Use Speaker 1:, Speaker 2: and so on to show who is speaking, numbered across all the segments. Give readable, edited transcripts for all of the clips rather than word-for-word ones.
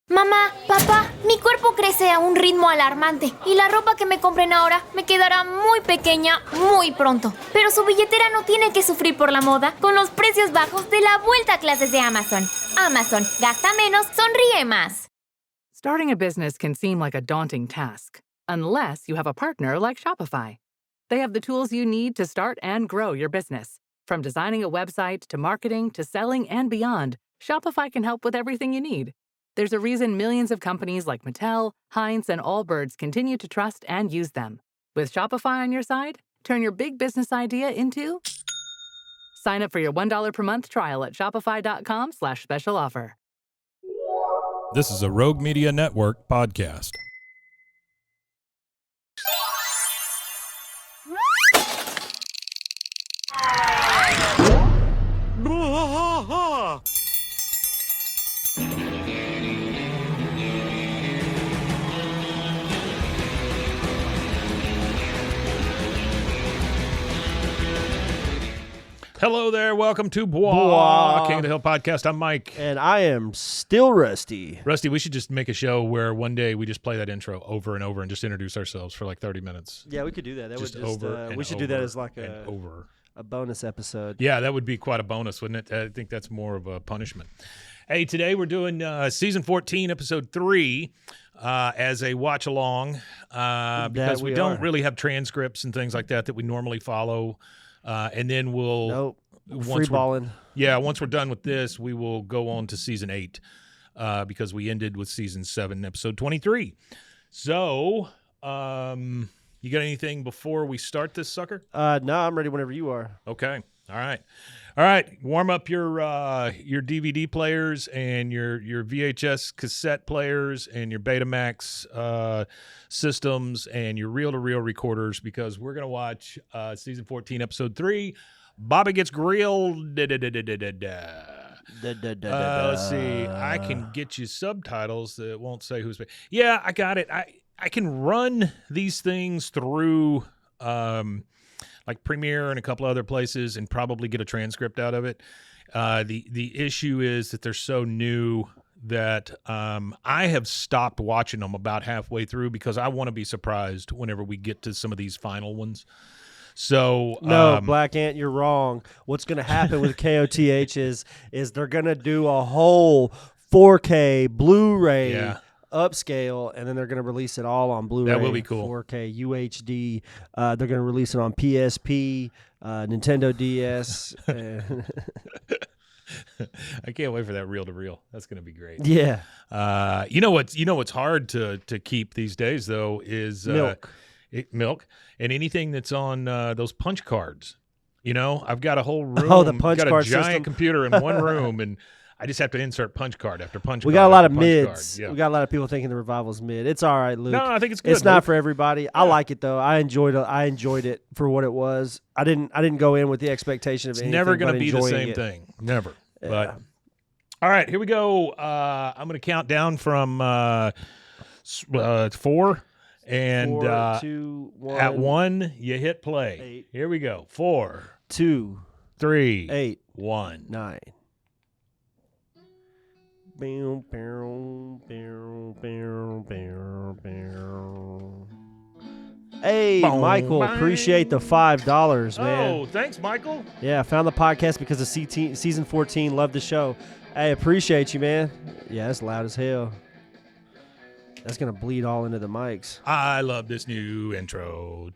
Speaker 1: Mamá, papá, mi cuerpo crece a un ritmo alarmante y la ropa que me compren ahora me quedará muy pequeña muy pronto. Pero su billetera no tiene que sufrir por la moda con los precios bajos de la vuelta a clases de Amazon. Amazon, gasta menos, sonríe más.
Speaker 2: Starting a business can seem like a daunting task, unless you have a partner like Shopify. They have the tools you need to start and grow your business. From designing a website to marketing to selling and beyond, Shopify can help with everything you need. There's a reason millions of companies like Mattel, Heinz, and Allbirds continue to trust and use them. With Shopify on your side, turn your big business idea into... Sign up for your $1 per month trial at shopify.com/special offer.
Speaker 3: This is a Rogue Media Network podcast. Hello there. Welcome to Bois, King of the Hill podcast. I'm Mike.
Speaker 4: And I am still Rusty.
Speaker 3: Rusty, we should just make a show where one day we just play that intro over and over and just introduce ourselves for like 30 minutes.
Speaker 4: Yeah, we could do that. We should
Speaker 3: over
Speaker 4: do that as like
Speaker 3: a
Speaker 4: bonus episode.
Speaker 3: Yeah, that would be quite a bonus, wouldn't it? I think that's more of a punishment. Hey, today we're doing season 14, episode 3 as a watch along because we don't really have transcripts and things like that we normally follow. And then we'll
Speaker 4: free balling.
Speaker 3: Yeah, once we're done with this, we will go on to season 8 because we ended with season 7, episode 23. So, you got anything before we start this sucker?
Speaker 4: No, I'm ready whenever you are.
Speaker 3: Okay. All right. Warm up your DVD players and your VHS cassette players and your Betamax systems and your reel-to-reel recorders because we're going to watch season 14, episode 3. Bobby Gets Grilled. Let's see. I can get you subtitles that won't say who's. Yeah, I got it. I can run these things through like Premiere and a couple other places and probably get a transcript out of it. The issue is that they're so new that I have stopped watching them about halfway through because I want to be surprised whenever we get to some of these final ones. So
Speaker 4: no, Black Ant, you're wrong. What's going to happen with KOTH is they're going to do a whole 4K Blu-ray upscale, and then they're going to release it all on Blu-ray.
Speaker 3: That will be cool.
Speaker 4: 4K UHD. They're going to release it on PSP, Nintendo DS.
Speaker 3: I can't wait for that reel-to-reel. That's going to be great.
Speaker 4: Yeah.
Speaker 3: You know what's hard to keep these days though is milk and anything that's on those punch cards. You know, I've got a whole room.
Speaker 4: Oh, the punch card
Speaker 3: got a giant
Speaker 4: system.
Speaker 3: computer in one room, and I just have to insert punch card after punch card.
Speaker 4: We got a lot of mids.
Speaker 3: Card. Yeah.
Speaker 4: We got a lot of people thinking the revival's mid. It's all right, Luke.
Speaker 3: No, I think it's good.
Speaker 4: It's not for everybody. I like it though. I enjoyed it for what it was. I didn't go in with the expectation of anything.
Speaker 3: It's never going to be the same
Speaker 4: it.
Speaker 3: thing. Never.
Speaker 4: Yeah.
Speaker 3: But all right, here we go. I'm going to count down from 4. And
Speaker 4: 4, 2, 1,
Speaker 3: at 1, you hit play.
Speaker 4: 8.
Speaker 3: Here we go. 4,
Speaker 4: 2,
Speaker 3: 3,
Speaker 4: 8,
Speaker 3: 1,
Speaker 4: 9. Hey, Michael, appreciate the $5, man.
Speaker 3: Oh, thanks, Michael.
Speaker 4: Yeah, I found the podcast because of season 14. Love the show. Hey, appreciate you, man. Yeah, that's loud as hell. That's going to bleed all into the mics.
Speaker 3: I love this new intro.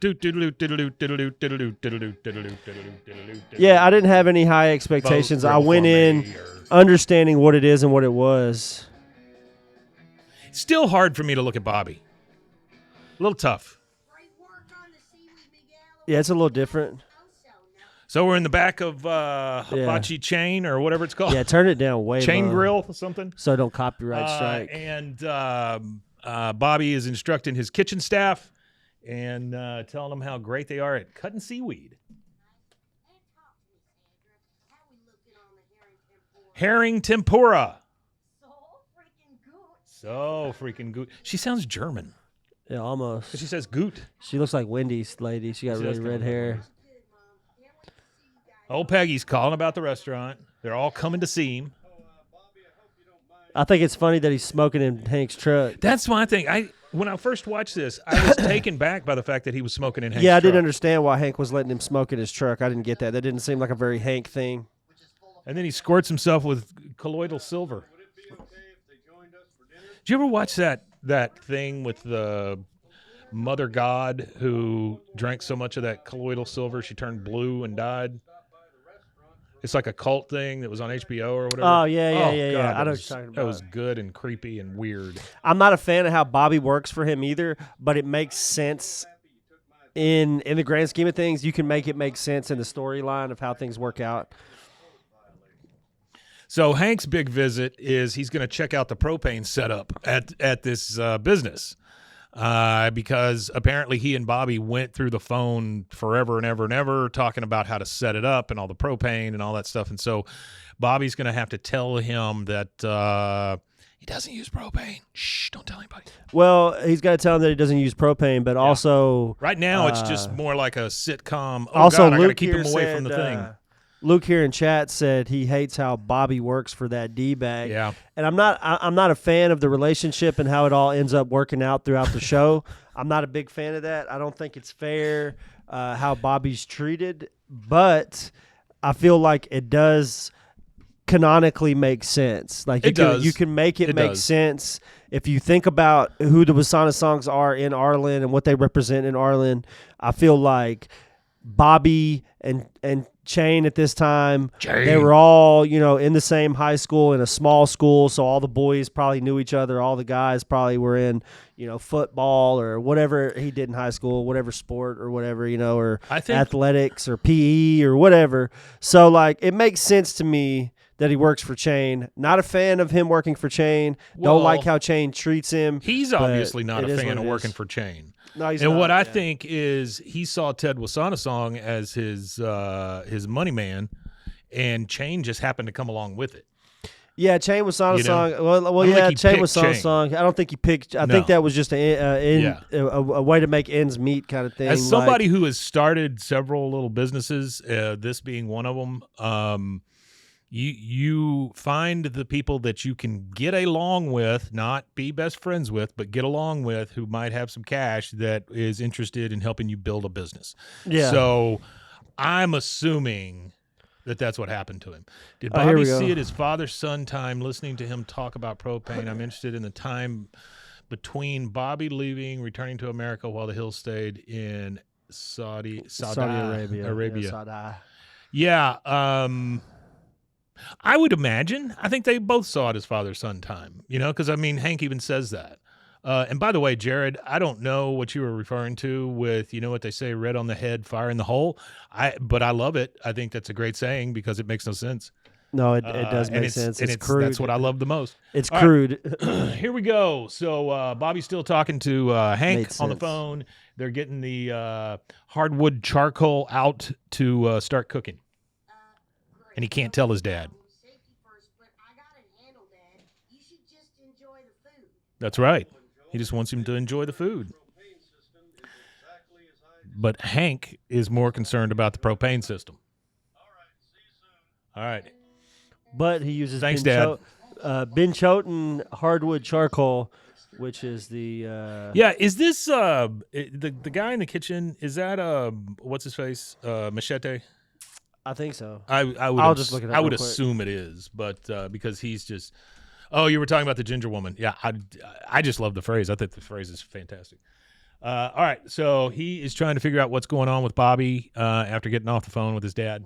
Speaker 4: Yeah, I didn't have any high expectations. I went in understanding what it is and what it was.
Speaker 3: Still hard for me to look at Bobby. A little tough.
Speaker 4: Yeah, it's a little different.
Speaker 3: So we're in the back of Hibachi Chain or whatever it's called.
Speaker 4: Yeah, turn it down way
Speaker 3: Chain
Speaker 4: low.
Speaker 3: Grill or something.
Speaker 4: So don't copyright strike.
Speaker 3: And Bobby is instructing his kitchen staff and telling them how great they are at cutting seaweed. Herring tempura. So freaking good. She sounds German.
Speaker 4: Yeah, almost.
Speaker 3: She says goot.
Speaker 4: She looks like Wendy's lady. She got really red hair.
Speaker 3: Old Peggy's calling about the restaurant. They're all coming to see him.
Speaker 4: I think it's funny that he's smoking in Hank's truck.
Speaker 3: That's my thing. When I first watched this, I was taken back by the fact that he was smoking in Hank's
Speaker 4: Yeah, I
Speaker 3: truck.
Speaker 4: didn't understand why Hank was letting him smoke in his truck. I didn't get that. That didn't seem like a very Hank thing.
Speaker 3: And then he squirts himself with colloidal silver. Did you ever watch that thing with the mother god who drank so much of that colloidal silver she turned blue and died? It's like a cult thing that was on HBO or whatever.
Speaker 4: Oh, yeah. I know
Speaker 3: that
Speaker 4: what
Speaker 3: was,
Speaker 4: you're talking
Speaker 3: that
Speaker 4: about.
Speaker 3: was good and creepy and weird.
Speaker 4: I'm not a fan of how Bobby works for him either, but it makes sense in the grand scheme of things. You can make it make sense in the storyline of how things work out.
Speaker 3: So Hank's big visit is he's going to check out the propane setup at this business because apparently he and Bobby went through the phone forever and ever and ever talking about how to set it up and all the propane and all that stuff. And so Bobby's going to have to tell him that he doesn't use propane. Shh, don't tell anybody.
Speaker 4: Well, he's got to tell him that he doesn't use propane, but also
Speaker 3: right now it's just more like a sitcom. Oh,
Speaker 4: also,
Speaker 3: God, I got to
Speaker 4: Luke
Speaker 3: keep
Speaker 4: here
Speaker 3: him away
Speaker 4: said,
Speaker 3: from the thing.
Speaker 4: Luke here in chat said he hates how Bobby works for that D-bag.
Speaker 3: Yeah.
Speaker 4: And I'm not a fan of the relationship and how it all ends up working out throughout the show. I'm not a big fan of that. I don't think it's fair how Bobby's treated, but I feel like it does canonically make sense. Like you can make it make sense if you think about who the Wasana songs are in Arlen and what they represent in Arlen. I feel like Bobby and Chain at this time, they were all, in the same high school in a small school, so all the boys probably knew each other. All the guys probably were in, football or whatever he did in high school, whatever sport or whatever, or athletics or PE or whatever. So, like, it makes sense to me that he works for Chain. Not a fan of him working for Chain. Don't like how Chain treats him.
Speaker 3: He's obviously not a fan of working for Chain.
Speaker 4: No, he's
Speaker 3: and
Speaker 4: not,
Speaker 3: what I think is he saw Ted Wasana song as his money man, and Chain just happened to come along with it.
Speaker 4: Yeah, Chain Wasana song. Well, yeah, Chain Wasana song. I don't think he picked. I think that was just a way to make ends meet kind of thing.
Speaker 3: As somebody who has started several little businesses, this being one of them, you find the people that you can get along with, not be best friends with, but get along with, who might have some cash that is interested in helping you build a business. Yeah. So I'm assuming that that's what happened to him. Did Bobby see it as father-son time, listening to him talk about propane? I'm interested in the time between Bobby leaving, returning to America while the Hills stayed in Saudi Arabia. Yeah. I would imagine. I think they both saw it as father-son time, because, Hank even says that. And by the way, Jared, I don't know what you were referring to with, what they say, red on the head, fire in the hole. But I love it. I think that's a great saying because it makes no sense.
Speaker 4: No, it does make sense. It's crude.
Speaker 3: That's what I love the most.
Speaker 4: It's crude.
Speaker 3: Here we go. So Bobby's still talking to Hank on the phone. They're getting the hardwood charcoal out to start cooking. And he can't tell his dad. That's right. He just wants him to enjoy the food. But Hank is more concerned about the propane system. All right.
Speaker 4: But he uses
Speaker 3: Ben
Speaker 4: Choten hardwood charcoal, which is the
Speaker 3: Yeah, is this the guy in the kitchen, is that what's his face? Machete?
Speaker 4: I think so.
Speaker 3: I'll just look it up. I would assume it is, but because he's just. Oh, you were talking about the ginger woman. Yeah, I just love the phrase. I think the phrase is fantastic. All right, so he is trying to figure out what's going on with Bobby after getting off the phone with his dad.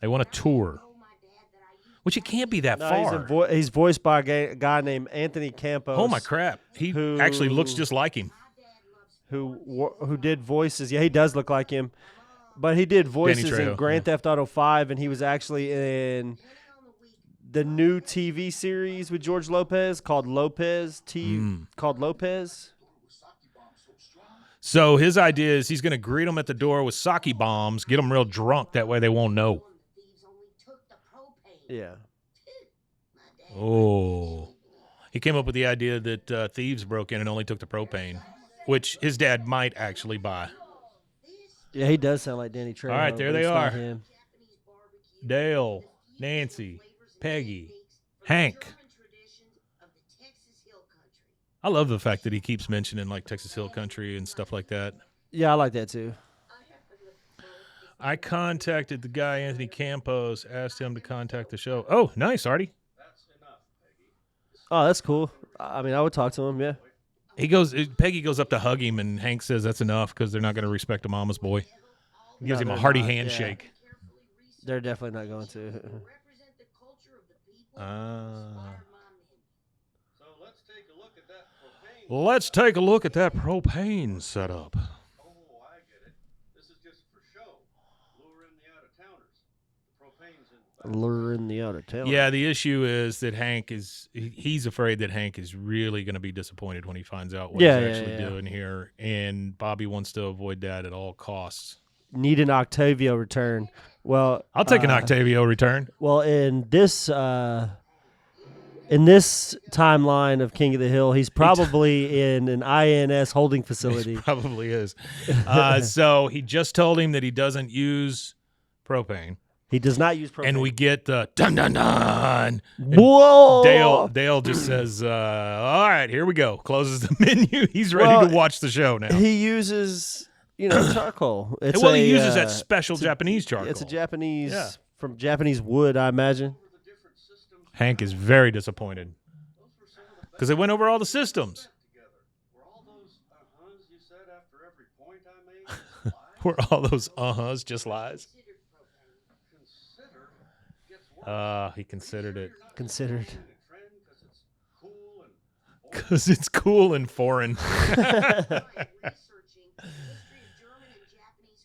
Speaker 3: They want a tour, which it can't be that far.
Speaker 4: He's voiced by a guy named Anthony Campos.
Speaker 3: Oh my crap! He actually looks just like him.
Speaker 4: Who did voices? Yeah, he does look like him. But he did voices in Grand Theft Auto 5, and he was actually in the new TV series with George Lopez called Lopez. Called Lopez.
Speaker 3: So his idea is he's going to greet them at the door with sake bombs, get them real drunk. That way they won't know.
Speaker 4: Yeah.
Speaker 3: Oh. He came up with the idea that thieves broke in and only took the propane, which his dad might actually buy.
Speaker 4: Yeah, he does sound like Danny Trejo.
Speaker 3: All right, there they are. Dale, Nancy, Peggy, Hank. I love the fact that he keeps mentioning like Texas Hill Country and stuff like that.
Speaker 4: Yeah, I like that too.
Speaker 3: I contacted the guy, Anthony Campos, asked him to contact the show. Oh, nice, Artie.
Speaker 4: Oh, that's cool. I mean, I would talk to him, yeah.
Speaker 3: Peggy goes up to hug him, and Hank says that's enough because they're not going to respect a mama's boy. He gives him a hearty handshake.
Speaker 4: Yeah. They're definitely not going to.
Speaker 3: Let's take a look at that propane setup.
Speaker 5: Oh, I get it. This is just for show. Lure in the out-of-towners. The propane's in.
Speaker 4: Lure in the out-of-town.
Speaker 3: Yeah, the issue is that he's afraid that Hank is really going to be disappointed when he finds out what he's actually doing here, and Bobby wants to avoid that at all costs.
Speaker 4: Need an Octavio return. Well,
Speaker 3: I'll take an Octavio return.
Speaker 4: Well, in this timeline of King of the Hill, he's probably in an INS holding facility.
Speaker 3: He probably is. So he just told him that he doesn't use propane.
Speaker 4: He does not use propane.
Speaker 3: And we get the dun dun dun.
Speaker 4: Whoa!
Speaker 3: Dale just says, all right, here we go. Closes the menu. He's ready to watch the show now.
Speaker 4: He uses, charcoal.
Speaker 3: He uses that special Japanese charcoal.
Speaker 4: It's a Japanese, from Japanese wood, I imagine.
Speaker 3: Hank is very disappointed because they went over all the systems. Were all those uh-huhs just lies? He considered it.
Speaker 4: Considered.
Speaker 3: Because it's cool and foreign.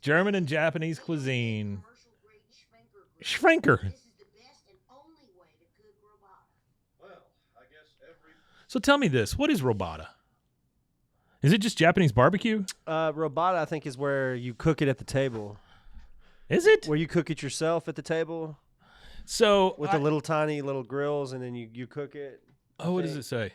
Speaker 3: German and Japanese cuisine. Schwenker. So tell me this. What is robata? Is it just Japanese barbecue?
Speaker 4: Robata, I think, is where you cook it at the table.
Speaker 3: Is it?
Speaker 4: Where you cook it yourself at the table?
Speaker 3: So
Speaker 4: with the little tiny little grills, and then you cook it.
Speaker 3: Oh, what does it say?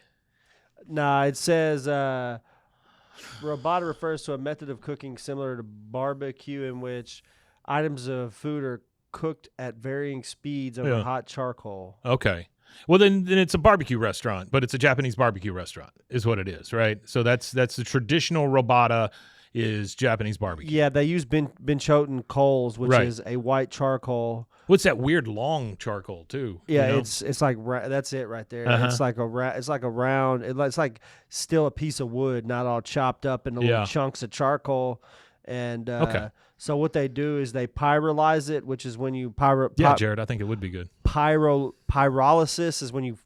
Speaker 4: Nah, it says robata refers to a method of cooking similar to barbecue in which items of food are cooked at varying speeds over hot charcoal.
Speaker 3: Okay. Well, then it's a barbecue restaurant, but it's a Japanese barbecue restaurant is what it is, right? So that's the traditional robata is Japanese barbecue.
Speaker 4: Yeah, they use benchoten coals, which is a white charcoal.
Speaker 3: What's that weird long charcoal too?
Speaker 4: Yeah, it's like that's it right there. It's like a round. It's like still a piece of wood, not all chopped up into little chunks of charcoal. And so what they do is they pyrolyze it, which is when you
Speaker 3: Jared, I think it would be good.
Speaker 4: Pyrolysis is when you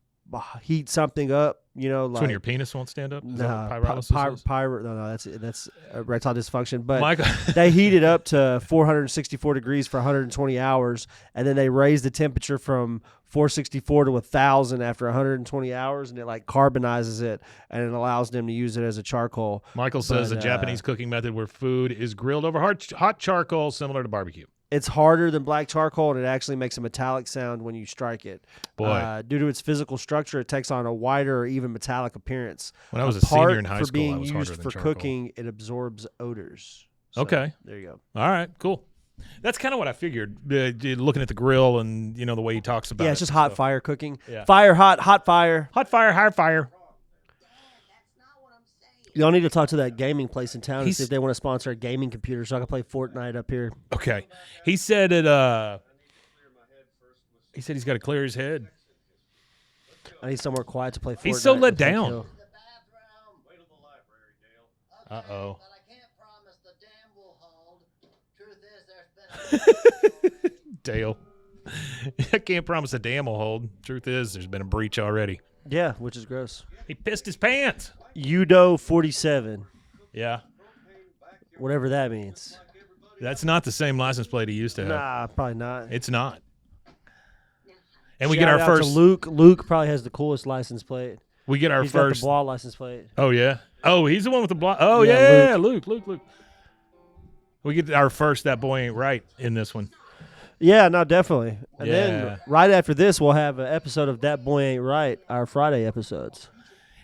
Speaker 4: heat something up.
Speaker 3: It's when your penis won't stand up.
Speaker 4: No,
Speaker 3: pyrolysis
Speaker 4: that's erectile dysfunction. But they heat it up to 464 degrees for 120 hours, and then they raise the temperature from 464 to 1,000 after 120 hours, and it like carbonizes it, and it allows them to use it as a charcoal.
Speaker 3: Michael says a Japanese cooking method where food is grilled over hot charcoal, similar to barbecue.
Speaker 4: It's harder than black charcoal, and it actually makes a metallic sound when you strike it.
Speaker 3: Boy.
Speaker 4: Due to its physical structure, it takes on a whiter or even metallic appearance.
Speaker 3: When I was a senior in high school,
Speaker 4: being
Speaker 3: I was
Speaker 4: used
Speaker 3: harder
Speaker 4: for
Speaker 3: than charcoal.
Speaker 4: cooking, it absorbs odors. So,
Speaker 3: okay.
Speaker 4: There you go.
Speaker 3: All right, cool. That's kind of what I figured, looking at the grill and, the way he talks about it.
Speaker 4: Yeah, it's just hot fire cooking.
Speaker 3: Yeah.
Speaker 4: Fire, hot fire.
Speaker 3: Hot fire, hard fire.
Speaker 4: Y'all need to talk to that gaming place in town and see if they want to sponsor a gaming computer so I can play Fortnite up here.
Speaker 3: Okay. He said he said he's got to clear his head.
Speaker 4: I need somewhere quiet to play Fortnite.
Speaker 3: He's so let down. Uh-oh. Dale. I can't promise a dam will hold. Truth is, there's been a breach already.
Speaker 4: Yeah, which is gross.
Speaker 3: He pissed his pants.
Speaker 4: Udo 47.
Speaker 3: Yeah.
Speaker 4: Whatever that means.
Speaker 3: That's not the same license plate he used to have.
Speaker 4: Nah, probably not.
Speaker 3: It's not. And we
Speaker 4: Shout
Speaker 3: get our
Speaker 4: out
Speaker 3: first.
Speaker 4: To Luke. Luke probably has the coolest license plate.
Speaker 3: We get our
Speaker 4: He's
Speaker 3: first.
Speaker 4: got the Blah license plate.
Speaker 3: Oh, yeah. Oh, he's the one with the blah. Oh,
Speaker 4: Yeah,
Speaker 3: yeah. Luke. We get our first That Boy Ain't Right in this one.
Speaker 4: Yeah, no, definitely. And
Speaker 3: Yeah.
Speaker 4: then right after this, we'll have an episode of That Boy Ain't Right, our Friday episodes.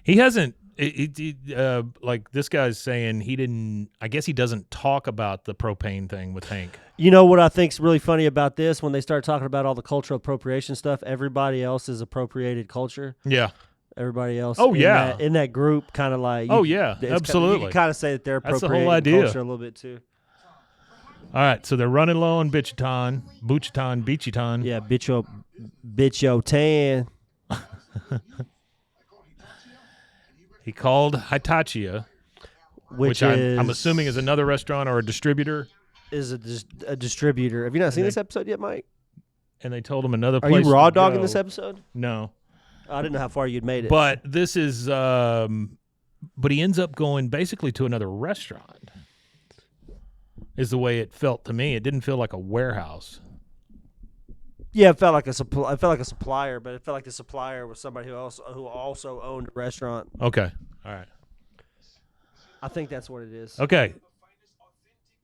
Speaker 3: He hasn't Like this guy's saying he didn't. I guess he doesn't talk about the propane thing with Hank.
Speaker 4: You know what I think's really funny about this? When they start talking about all the cultural appropriation stuff, everybody else is appropriated culture.
Speaker 3: Yeah.
Speaker 4: Everybody else.
Speaker 3: Oh, yeah.
Speaker 4: In that group, kind of like.
Speaker 3: Oh, yeah, absolutely.
Speaker 4: You can kind of say that they're
Speaker 3: That's the
Speaker 4: appropriating
Speaker 3: whole idea.
Speaker 4: culture a little bit too.
Speaker 3: All right, so they're running low on Buchiton, Beachiton.
Speaker 4: Yeah, bitch tan.
Speaker 3: He called Hitachia, which I'm assuming is another restaurant or a distributor.
Speaker 4: Is a distributor. Have you not seen this episode yet, Mike?
Speaker 3: And they told him another
Speaker 4: Are
Speaker 3: place.
Speaker 4: you raw
Speaker 3: to
Speaker 4: dogging
Speaker 3: go.
Speaker 4: this episode?
Speaker 3: No.
Speaker 4: I didn't know how far you'd made it.
Speaker 3: But this is, but he ends up going basically to another restaurant. Is the way it felt to me. It didn't feel like a warehouse.
Speaker 4: Yeah, it felt like a supplier, but it felt like the supplier was somebody who also owned a restaurant.
Speaker 3: Okay. All right.
Speaker 4: I think that's what it is.
Speaker 3: Okay.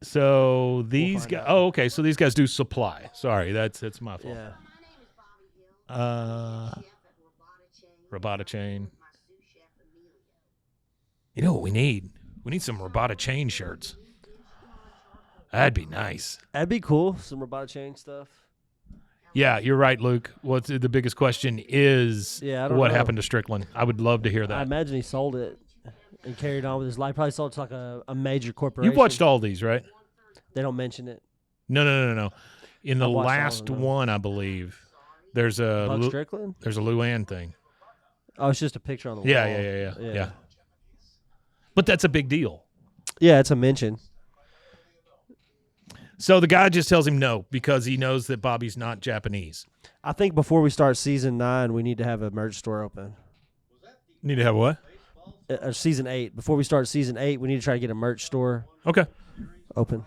Speaker 3: So these
Speaker 4: find
Speaker 3: guys.
Speaker 4: out.
Speaker 3: Oh, okay. So these guys do supply. Sorry, that's my fault.
Speaker 4: Yeah.
Speaker 3: Robata chain. You know what we need? We need some Robata chain shirts. That'd be nice.
Speaker 4: That'd be cool. Some robot chain stuff.
Speaker 3: Yeah, you're right, Luke. What's the biggest question is
Speaker 4: I don't
Speaker 3: what
Speaker 4: know.
Speaker 3: happened to Strickland? I would love to hear
Speaker 4: I
Speaker 3: that.
Speaker 4: imagine he sold it and carried on with his life. Probably sold it to like a major corporation.
Speaker 3: You've watched all these, right?
Speaker 4: They don't mention it.
Speaker 3: No. In the
Speaker 4: I've watched all
Speaker 3: last
Speaker 4: of them.
Speaker 3: one, I believe, there's a
Speaker 4: Buck Strickland?
Speaker 3: there's a Luann thing.
Speaker 4: Oh, it's just a picture on the wall.
Speaker 3: Yeah. But that's a big deal.
Speaker 4: Yeah, it's a mention.
Speaker 3: So the guy just tells him no because he knows that Bobby's not Japanese.
Speaker 4: I think before we start season 9, we need to have a merch store open.
Speaker 3: Need to have what?
Speaker 4: Season 8. Before we start season 8, we need to try to get a merch store
Speaker 3: Okay.
Speaker 4: open.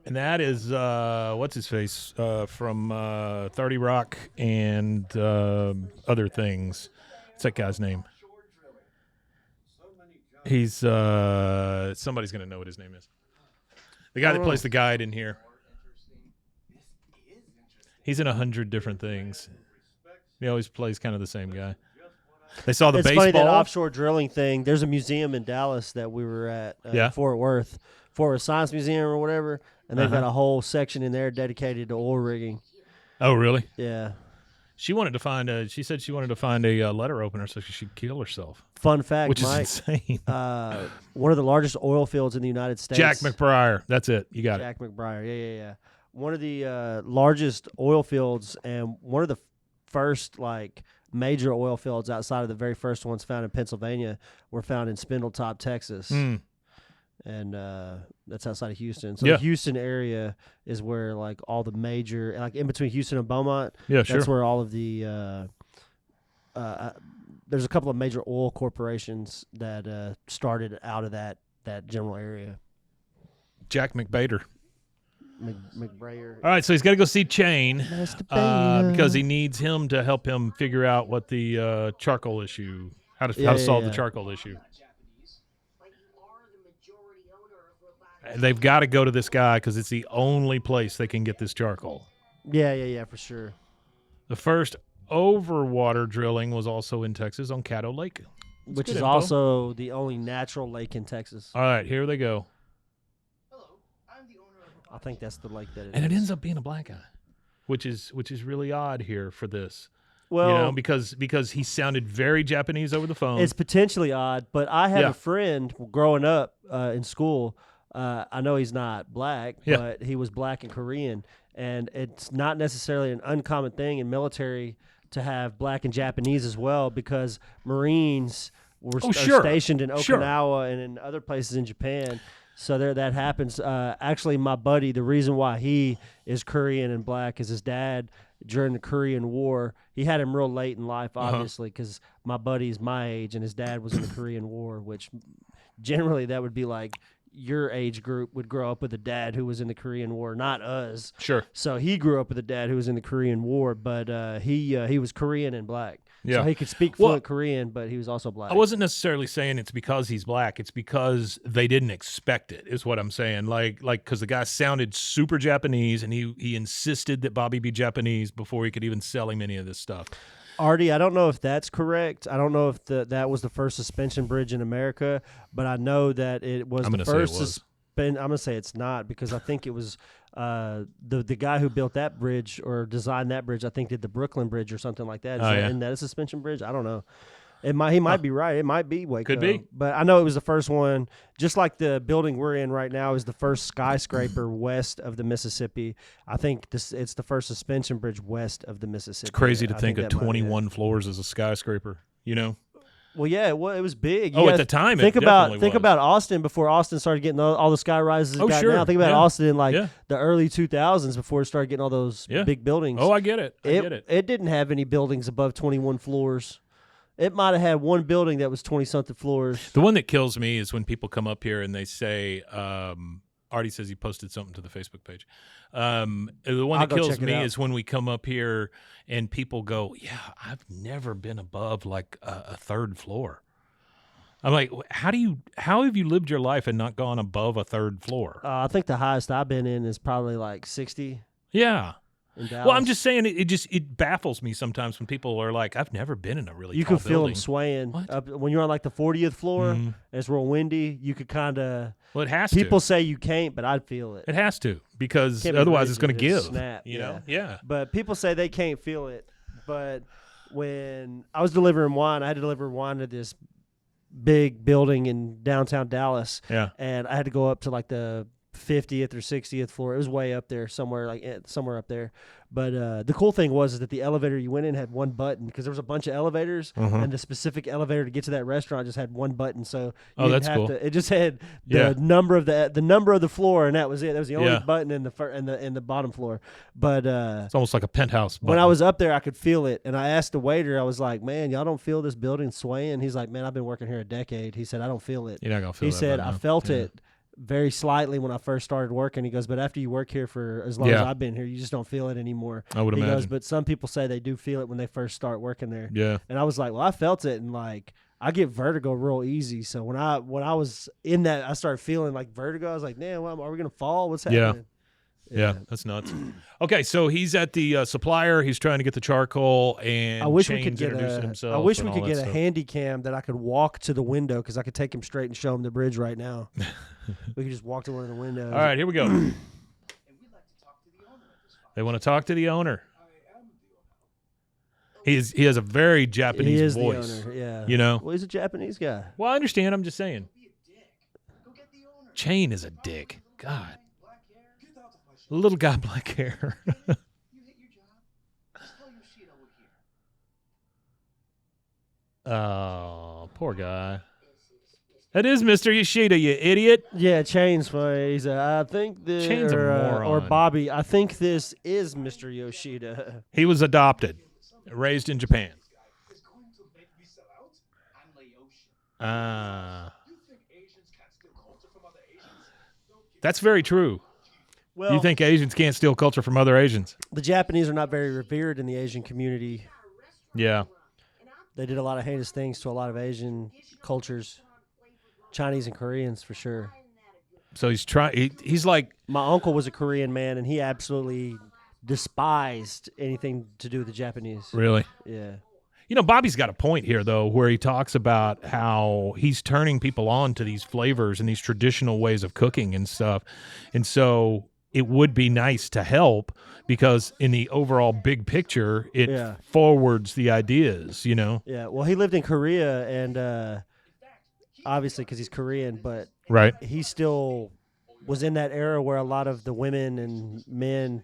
Speaker 3: And that is what's his face from 30 Rock and other things. What's that guy's name? He's somebody's gonna know what his name is. The guy that plays the guide in here. He's in 100 different things. He always plays kind of the same guy. They saw the
Speaker 4: It's
Speaker 3: baseball.
Speaker 4: funny, that offshore drilling thing. There's a museum in Dallas that we were at, Fort Worth Science Museum or whatever, and they've got a whole section in there dedicated to oil rigging.
Speaker 3: Oh, really?
Speaker 4: Yeah.
Speaker 3: She wanted to find a. She said she wanted to find a letter opener so she could kill herself.
Speaker 4: Fun fact,
Speaker 3: Which
Speaker 4: Mike,
Speaker 3: is insane.
Speaker 4: one of the largest oil fields in the United States.
Speaker 3: Jack McBriar. That's it. You got it.
Speaker 4: Jack McBriar. Yeah. One of the largest oil fields and one of the first major oil fields outside of the very first ones found in Pennsylvania were found in Spindletop, Texas. And that's outside of Houston. So the Houston area is where all the major, in between Houston and Beaumont.
Speaker 3: Yeah, sure.
Speaker 4: That's where all of the there's a couple of major oil corporations that started out of that general area.
Speaker 3: Jack McBader.
Speaker 4: McBrayer.
Speaker 3: All right, so he's got to go see Chain because he needs him to help him figure out what the charcoal issue, how to solve the charcoal issue. They've got to go to this guy because it's the only place they can get this charcoal.
Speaker 4: Yeah, for sure.
Speaker 3: The first overwater drilling was also in Texas on Caddo Lake.
Speaker 4: Which is also the only natural lake in Texas.
Speaker 3: All right, here they go.
Speaker 4: I think that's the lake that it is.
Speaker 3: And it ends up being a black guy, which is really odd here for this.
Speaker 4: Well,
Speaker 3: because he sounded very Japanese over the phone.
Speaker 4: It's potentially odd, but I had a friend growing up in school. I know he's not black, but he was black and Korean, and it's not necessarily an uncommon thing in military to have black and Japanese as well, because Marines were stationed in Okinawa and in other places in Japan. So that happens. Actually, my buddy, the reason why he is Korean and black is his dad during the Korean War. He had him real late in life, obviously, because my buddy's my age and his dad was in the Korean War, which generally that would be like your age group would grow up with a dad who was in the Korean War, not us.
Speaker 3: Sure.
Speaker 4: So he grew up with a dad who was in the Korean War, but he was Korean and black.
Speaker 3: Yeah.
Speaker 4: So he could speak fluent Korean, but he was also black.
Speaker 3: I wasn't necessarily saying it's because he's black. It's because they didn't expect it, is what I'm saying. Like because the guy sounded super Japanese, and he insisted that Bobby be Japanese before he could even sell him any of this stuff.
Speaker 4: Artie, I don't know if that's correct. I don't know if that was the first suspension bridge in America, but I know that it was the first. I'm going to say it's not, because I think it was the guy who built that bridge or designed that bridge, I think did the Brooklyn Bridge or something like that. Isn't that a suspension bridge? I don't know. He might be right. It might be Waco.
Speaker 3: Could be.
Speaker 4: But I know it was the first one, just like the building we're in right now is the first skyscraper west of the Mississippi. I think it's the first suspension bridge west of the Mississippi.
Speaker 3: It's crazy to think of 21 floors as a skyscraper, you know?
Speaker 4: Well, yeah, it was big.
Speaker 3: At the time,
Speaker 4: think about Austin before Austin started getting all the sky rises. Now. Think about Austin in the early 2000s before it started getting all those big buildings.
Speaker 3: Oh, I get it.
Speaker 4: It didn't have any buildings above 21 floors. It might have had one building that was 20-something floors.
Speaker 3: The one that kills me is when people come up here and they say, Artie says he posted something to the Facebook page. The one that kills me is when we come up here and people go, yeah, I've never been above like a third floor. I'm like, how have you lived your life and not gone above a third floor?
Speaker 4: I think the highest I've been in is probably like 60.
Speaker 3: Yeah. Well, I'm just saying it baffles me sometimes when people are like, I've never been in a really tall building.
Speaker 4: You can feel them swaying. Up, when you're on like the 40th floor and it's real windy, you could kind of.
Speaker 3: Well, it has
Speaker 4: People say you can't, but I'd feel it.
Speaker 3: It has to, because otherwise it's going to give.
Speaker 4: Snap,
Speaker 3: you know? Yeah.
Speaker 4: But people say they can't feel it. But when I was delivering wine, I had to deliver wine to this big building in downtown Dallas.
Speaker 3: Yeah.
Speaker 4: And I had to go up to like the 50th or 60th floor. It was way up there, somewhere up there. But the cool thing was that the elevator you went in had one button, because there was a bunch of elevators, and the specific elevator to get to that restaurant just had one button. So
Speaker 3: that's cool.
Speaker 4: It just had the number of the floor, and that was it. That was the only button in the bottom floor. But
Speaker 3: it's almost like a penthouse button.
Speaker 4: When I was up there, I could feel it, and I asked the waiter. I was like, "Man, y'all don't feel this building swaying?" He's like, "Man, I've been working here a decade." He said, "I don't feel it."
Speaker 3: You're not gonna feel it.
Speaker 4: He said, "I felt it very slightly when I first started working." He goes, "But after you work here for as long as I've been here, you just don't feel it anymore."
Speaker 3: I would imagine.
Speaker 4: He goes, "But some people say they do feel it when they first start working there."
Speaker 3: Yeah.
Speaker 4: And I was like, "Well, I felt it, and like I get vertigo real easy. So when I was in that, I started feeling like vertigo. I was like, "Man, are we gonna fall? What's happening?"
Speaker 3: Yeah, that's nuts. Okay, so he's at the supplier. He's trying to get the charcoal, and
Speaker 4: I wish
Speaker 3: Shane's
Speaker 4: we could get
Speaker 3: himself.
Speaker 4: I wish we could get a handy cam that I could walk to the window, because I could take him straight and show him the bridge right now. We could just walk to one of the windows.
Speaker 3: All right, here we go. They want to talk to the owner. He has a very Japanese voice.
Speaker 4: The owner, yeah.
Speaker 3: You know?
Speaker 4: Well, he's a Japanese guy.
Speaker 3: Well, I understand. I'm just saying. Shane is a dick. God. Little guy, black hair. Oh, poor guy. That is Mr. Yoshida, you idiot.
Speaker 4: Yeah, Chain's funny. I think this
Speaker 3: Chain's a moron.
Speaker 4: Or Bobby. I think this is Mr. Yoshida.
Speaker 3: He was adopted, raised in Japan. That's very true.
Speaker 4: Well,
Speaker 3: you think Asians can't steal culture from other Asians?
Speaker 4: The Japanese are not very revered in the Asian community.
Speaker 3: Yeah.
Speaker 4: They did a lot of heinous things to a lot of Asian cultures, Chinese and Koreans for sure.
Speaker 3: So he's like...
Speaker 4: My uncle was a Korean man, and he absolutely despised anything to do with the Japanese.
Speaker 3: Really?
Speaker 4: Yeah.
Speaker 3: You know, Bobby's got a point here, though, where he talks about how he's turning people on to these flavors and these traditional ways of cooking and stuff. And so it would be nice to help, because in the overall big picture, it forwards the ideas, you know?
Speaker 4: Yeah, well, he lived in Korea, and obviously because he's Korean, but he still was in that era where a lot of the women and men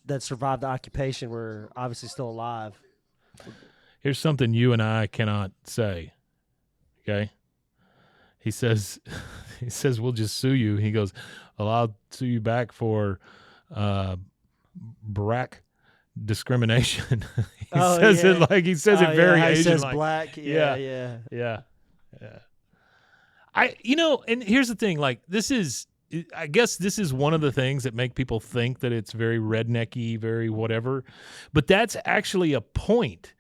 Speaker 4: that survived the occupation were obviously still alive.
Speaker 3: Here's something you and I cannot say, okay? He says, we'll just sue you. He goes, well, I'll sue you back for black discrimination. He says it very Asian.
Speaker 4: He says
Speaker 3: like.
Speaker 4: black. Yeah.
Speaker 3: And here's the thing, like, I guess this is one of the things that make people think that it's very rednecky, very whatever. But that's actually a point,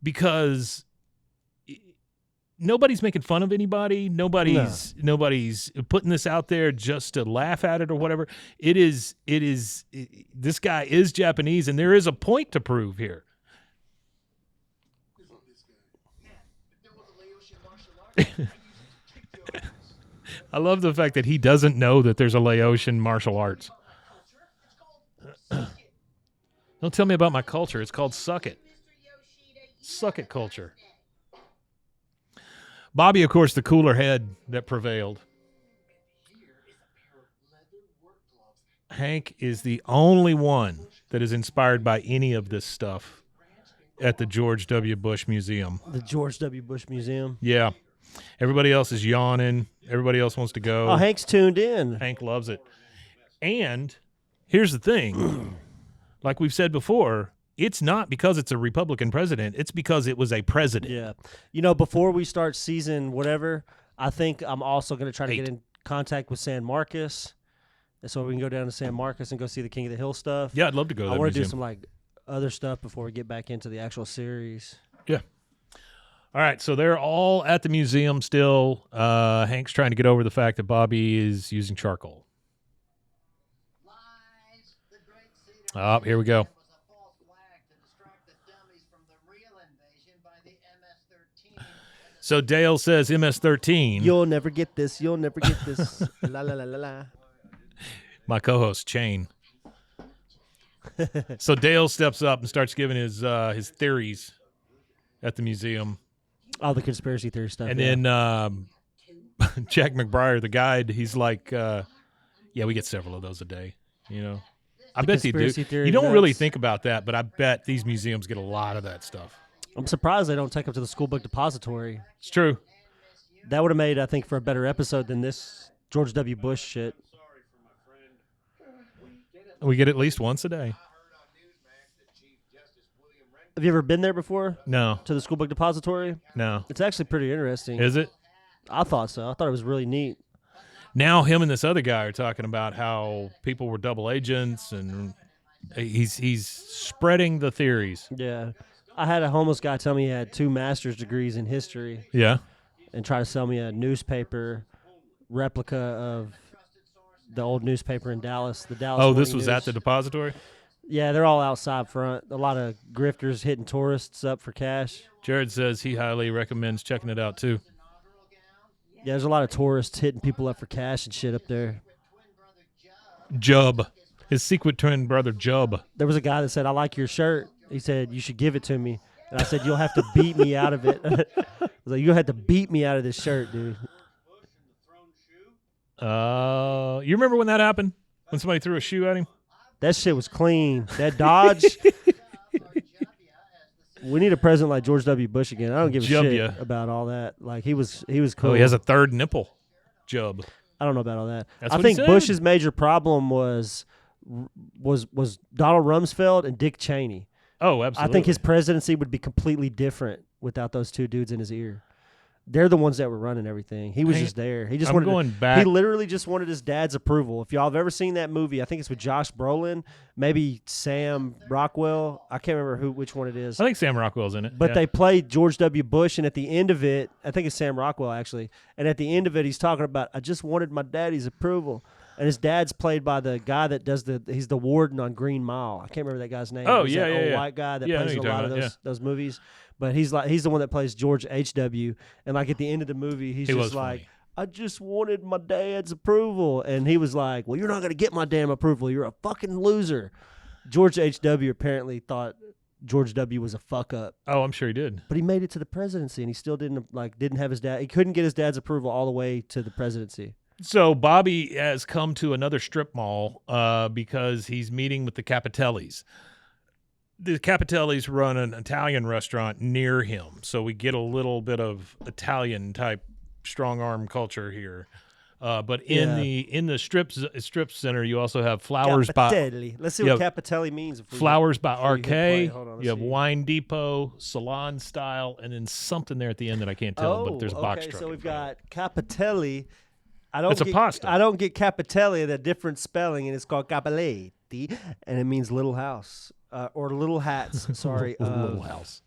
Speaker 3: because nobody's making fun of anybody. Nobody's putting this out there just to laugh at it or whatever. This guy is Japanese, and there is a point to prove here. I love the fact that he doesn't know that there's a Laotian martial arts. Don't tell me about my culture. It's called suck it. Suck it culture. Bobby, of course, the cooler head that prevailed. Hank is the only one that is inspired by any of this stuff at the George W. Bush Museum.
Speaker 4: The George W. Bush Museum.
Speaker 3: Yeah. Everybody else is yawning. Everybody else wants to go.
Speaker 4: Oh, Hank's tuned in.
Speaker 3: Hank loves it. And here's the thing. Like we've said before, it's not because it's a Republican president. It's because it was a president.
Speaker 4: Yeah. You know, before we start season whatever, I think I'm also going to try to get in contact with San Marcos. And so we can go down to San Marcos and go see the King of the Hill stuff.
Speaker 3: Yeah, I'd love to go to that
Speaker 4: I want to do
Speaker 3: museum.
Speaker 4: some like other stuff before we get back into the actual series.
Speaker 3: Yeah. All right, so they're all at the museum still. Hank's trying to get over the fact that Bobby is using charcoal. Oh, here we go. So Dale says MS-13.
Speaker 4: You'll never get this. You'll never get this. La la la la la.
Speaker 3: My co-host, Chain. So Dale steps up and starts giving his theories at the museum.
Speaker 4: All the conspiracy theory stuff.
Speaker 3: And then Jack McBriar, the guide, he's like, yeah, we get several of those a day, you know. I bet they do. You don't really think about that, but I bet these museums get a lot of that stuff.
Speaker 4: I'm surprised they don't take them to the school book depository.
Speaker 3: It's true.
Speaker 4: That would have made, I think, for a better episode than this George W. Bush shit.
Speaker 3: We get at least once a day.
Speaker 4: Have you ever been there before?
Speaker 3: No.
Speaker 4: To the school book depository?
Speaker 3: No.
Speaker 4: It's actually pretty interesting.
Speaker 3: Is it?
Speaker 4: I thought so. I thought it was really neat.
Speaker 3: Now him and this other guy are talking about how people were double agents, and he's spreading the theories.
Speaker 4: Yeah. I had a homeless guy tell me he had 2 master's degrees in history.
Speaker 3: Yeah.
Speaker 4: And try to sell me a newspaper replica of the old newspaper in Dallas. The Dallas.
Speaker 3: Oh, this
Speaker 4: Morning
Speaker 3: was
Speaker 4: News.
Speaker 3: at the depository?
Speaker 4: Yeah, they're all outside front. A lot of grifters hitting tourists up for cash.
Speaker 3: Jared says he highly recommends checking it out, too.
Speaker 4: Yeah, there's a lot of tourists hitting people up for cash and shit up there.
Speaker 3: Jub. His secret twin brother, Jub.
Speaker 4: There was a guy that said, "I like your shirt." He said, "You should give it to me." And I said, "You'll have to beat me out of it." I was like, "You'll have to beat me out of this shirt, dude."
Speaker 3: You remember when that happened? When somebody threw a shoe at him?
Speaker 4: That shit was clean. That dodge. We need a president like George W. Bush again. I don't give a shit about all that. Like he was cool.
Speaker 3: Oh, he has a third nipple. Jub.
Speaker 4: I don't know about all that.
Speaker 3: That's
Speaker 4: I
Speaker 3: what he
Speaker 4: think
Speaker 3: said.
Speaker 4: Bush's major problem was Donald Rumsfeld and Dick Cheney.
Speaker 3: Oh, absolutely.
Speaker 4: I think his presidency would be completely different without those 2 dudes in his ear. They're the ones that were running everything. He was just there. He just
Speaker 3: I'm
Speaker 4: wanted
Speaker 3: going
Speaker 4: to,
Speaker 3: back.
Speaker 4: He literally just wanted his dad's approval. If y'all have ever seen that movie, I think it's with Josh Brolin, maybe Sam Rockwell. I can't remember which one it is.
Speaker 3: I think Sam Rockwell's in it.
Speaker 4: But
Speaker 3: yeah.
Speaker 4: they played George W. Bush, and at the end of it, I think it's Sam Rockwell actually. And at the end of it, he's talking about, "I just wanted my daddy's approval." And his dad's played by the guy that does he's the warden on Green Mile. I can't remember that guy's name.
Speaker 3: Oh,
Speaker 4: He's
Speaker 3: yeah,
Speaker 4: that
Speaker 3: yeah,
Speaker 4: old
Speaker 3: yeah.
Speaker 4: white guy that
Speaker 3: Yeah, I know
Speaker 4: plays in
Speaker 3: you're
Speaker 4: a lot of
Speaker 3: talking about,
Speaker 4: those movies. But he's the one that plays George H.W. And like at the end of the movie, he's
Speaker 3: He was
Speaker 4: just like,
Speaker 3: funny.
Speaker 4: "I just wanted my dad's approval." And he was like, "Well, you're not going to get my damn approval. You're a fucking loser." George H.W. apparently thought George W. was a fuck up.
Speaker 3: Oh, I'm sure he did.
Speaker 4: But he made it to the presidency, and he still didn't have his dad. He couldn't get his dad's approval all the way to the presidency.
Speaker 3: So Bobby has come to another strip mall because he's meeting with the Capitellis. The Capitellis run an Italian restaurant near him, so we get a little bit of Italian-type strong-arm culture here. But in the strip center, you also have Flowers
Speaker 4: Capitelli. Let's see what Capitelli means.
Speaker 3: Flowers by RK.
Speaker 4: Hold on,
Speaker 3: You have Wine Depot, salon style, and then something there at the end that I can't tell, but there's a box truck.
Speaker 4: So
Speaker 3: in
Speaker 4: we've
Speaker 3: front
Speaker 4: got Capitelli.
Speaker 3: It's a pasta.
Speaker 4: I don't get Capitelli, the different spelling, and it's called Capelletti, and it means little house or little hats. Sorry,
Speaker 3: little house.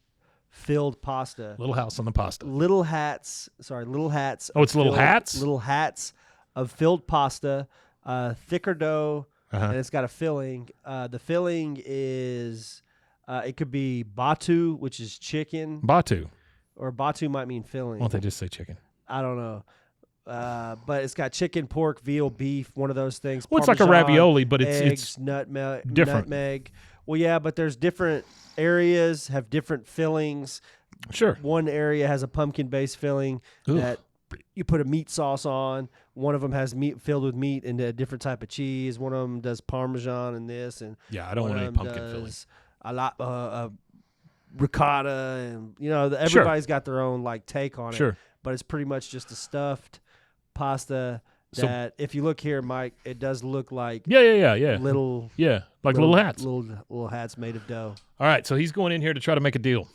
Speaker 4: Filled pasta.
Speaker 3: Little house on the pasta.
Speaker 4: Little hats. Sorry, little hats.
Speaker 3: Oh, it's little hats?
Speaker 4: Little hats of filled pasta, thicker dough, and it's got a filling. The filling is it could be batu, which is chicken.
Speaker 3: Batu.
Speaker 4: Or batu might mean filling.
Speaker 3: Why don't they just say chicken?
Speaker 4: I don't know. But it's got chicken, pork, veal, beef, one of those things.
Speaker 3: Well, it's like a
Speaker 4: Parmesan,
Speaker 3: ravioli, but
Speaker 4: eggs,
Speaker 3: it's
Speaker 4: nutmeg,
Speaker 3: different.
Speaker 4: Nutmeg. Well, yeah, but there's different areas have different fillings.
Speaker 3: Sure.
Speaker 4: One area has a pumpkin-based filling that you put a meat sauce on. One of them has meat filled with meat and a different type of cheese. One of them does Parmesan and this. And
Speaker 3: Yeah, I don't want any pumpkin filling.
Speaker 4: A lot ricotta and everybody's got their own like take on it. But it's pretty much just a stuffed pasta that if you look here, Mike, it does look like little
Speaker 3: hats.
Speaker 4: Little hats made of dough.
Speaker 3: All right, so he's going in here to try to make a deal.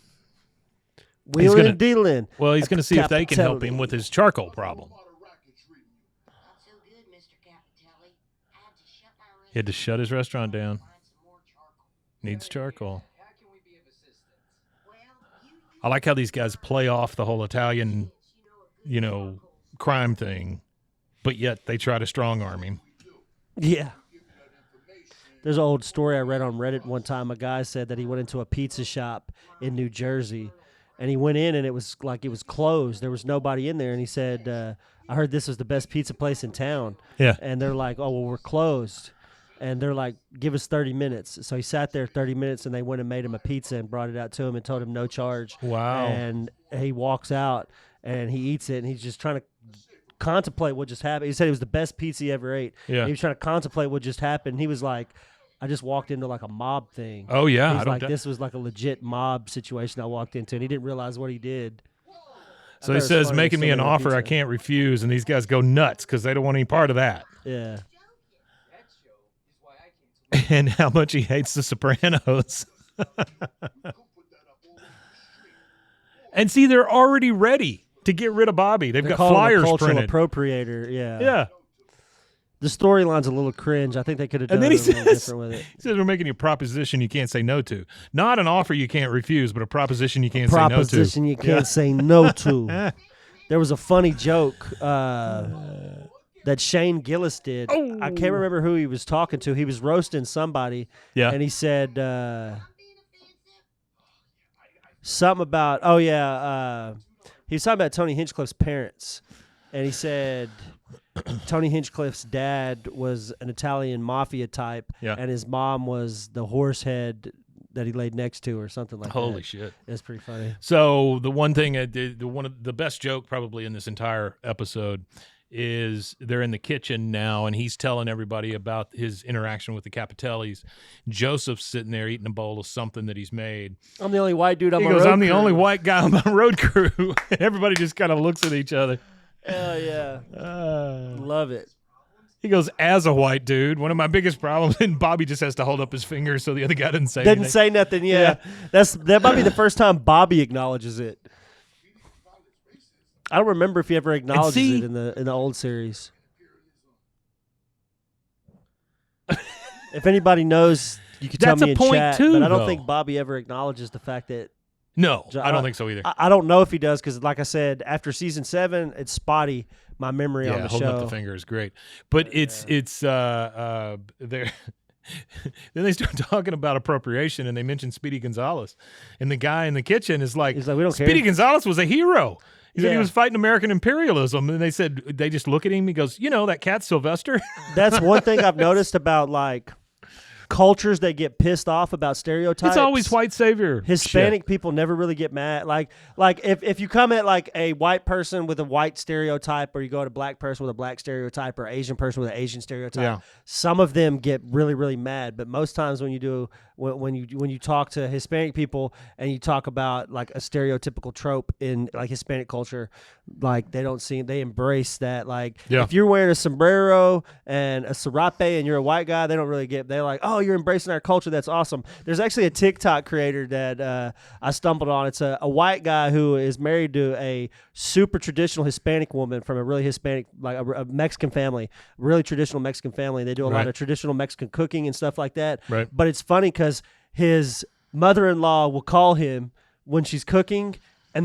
Speaker 4: Wheeling and dealing.
Speaker 3: Well, he's going to see if they can help him with his charcoal problem. He had to shut his restaurant down. Needs charcoal. I like how these guys play off the whole Italian, crime thing, but yet they try to strong-arm him.
Speaker 4: Yeah. There's an old story I read on Reddit one time. A guy said that he went into a pizza shop in New Jersey, and he went in, and it was like it was closed. There was nobody in there, and he said, I heard this was the best pizza place in town.
Speaker 3: Yeah.
Speaker 4: And they're like, oh, well, we're closed. And they're like, give us 30 minutes. So he sat there 30 minutes, and they went and made him a pizza and brought it out to him and told him no charge.
Speaker 3: Wow.
Speaker 4: And he walks out, and he eats it, and he's just trying to contemplate what just happened. He said it was the best pizza he ever ate.
Speaker 3: Yeah.
Speaker 4: And he was trying to contemplate what just happened. He was like, I just walked into like a mob thing.
Speaker 3: Oh, yeah.
Speaker 4: He's like, this was like a legit mob situation I walked into, and he didn't realize what he did.
Speaker 3: So he says, making me an offer I can't refuse, and these guys go nuts because they don't want any part of that.
Speaker 4: Yeah.
Speaker 3: And how much he hates The Sopranos. And see, they're already ready to get rid of Bobby. They've got flyers printed.
Speaker 4: Appropriator, yeah.
Speaker 3: Yeah.
Speaker 4: The storyline's a little cringe. I think they could have done
Speaker 3: And then
Speaker 4: a little different with it.
Speaker 3: He says we're making you a proposition you can't say no to. Not an offer you can't refuse, but a proposition you can't say no to.
Speaker 4: Proposition you can't say no to. There was a funny joke that Shane Gillis did.
Speaker 3: Oh.
Speaker 4: I can't remember who he was talking to. He was roasting somebody.
Speaker 3: Yeah.
Speaker 4: And he said something about, he was talking about Tony Hinchcliffe's parents. And he said Tony Hinchcliffe's dad was an Italian mafia type, and his mom was the horse head that he laid next to or something like that.
Speaker 3: Holy shit.
Speaker 4: That's pretty funny.
Speaker 3: So the one thing, one of the best joke probably in this entire episode is they're in the kitchen now, and he's telling everybody about his interaction with the Capitellis. Joseph's sitting there eating a bowl of something that he's made.
Speaker 4: I'm the only white dude on
Speaker 3: my
Speaker 4: road
Speaker 3: crew. He goes, I'm the
Speaker 4: crew.
Speaker 3: only white guy on my road crew. And everybody just kind of looks at each other.
Speaker 4: Hell yeah. Love it.
Speaker 3: He goes, as a white dude, one of my biggest problems, and Bobby just has to hold up his finger so the other guy doesn't say anything.
Speaker 4: Didn't say nothing, yeah. That might be the first time Bobby acknowledges it. I don't remember if he ever acknowledges it in the old series. If anybody knows, you can tell me in chat.
Speaker 3: Too,
Speaker 4: but I don't
Speaker 3: though.
Speaker 4: think Bobby ever acknowledges the fact that.
Speaker 3: No, I don't think so either.
Speaker 4: I don't know if he does because, like I said, after season 7, it's spotty. My memory on the
Speaker 3: holding
Speaker 4: show.
Speaker 3: Up the finger is great, but it's there. Then they start talking about appropriation, and they mention Speedy Gonzalez, and the guy in the kitchen is like,
Speaker 4: He's like, we don't care.
Speaker 3: Speedy Gonzalez was a hero. He said he
Speaker 4: Yeah.
Speaker 3: was fighting American imperialism, and they said they just look at him. He goes, that cat Sylvester.
Speaker 4: That's one thing I've noticed about like cultures that get pissed off about stereotypes.
Speaker 3: It's always white savior.
Speaker 4: Hispanic
Speaker 3: shit.
Speaker 4: people never really get mad. Like if you come at like a white person with a white stereotype, or you go at a black person with a black stereotype, or Asian person with an Asian stereotype, some of them get really, really mad. But most times when you talk to Hispanic people and you talk about like a stereotypical trope in like Hispanic culture, like they embrace that. Like if you're wearing a sombrero and a serape and you're a white guy, they don't really get. They're like, oh, you're embracing our culture. That's awesome. There's actually a TikTok creator that I stumbled on. It's a white guy who is married to a super traditional Hispanic woman from a really Hispanic, like a Mexican family, really traditional Mexican family. They do a lot of traditional Mexican cooking and stuff like that.
Speaker 3: Right.
Speaker 4: But it's funny because his mother-in-law will call him when she's cooking, and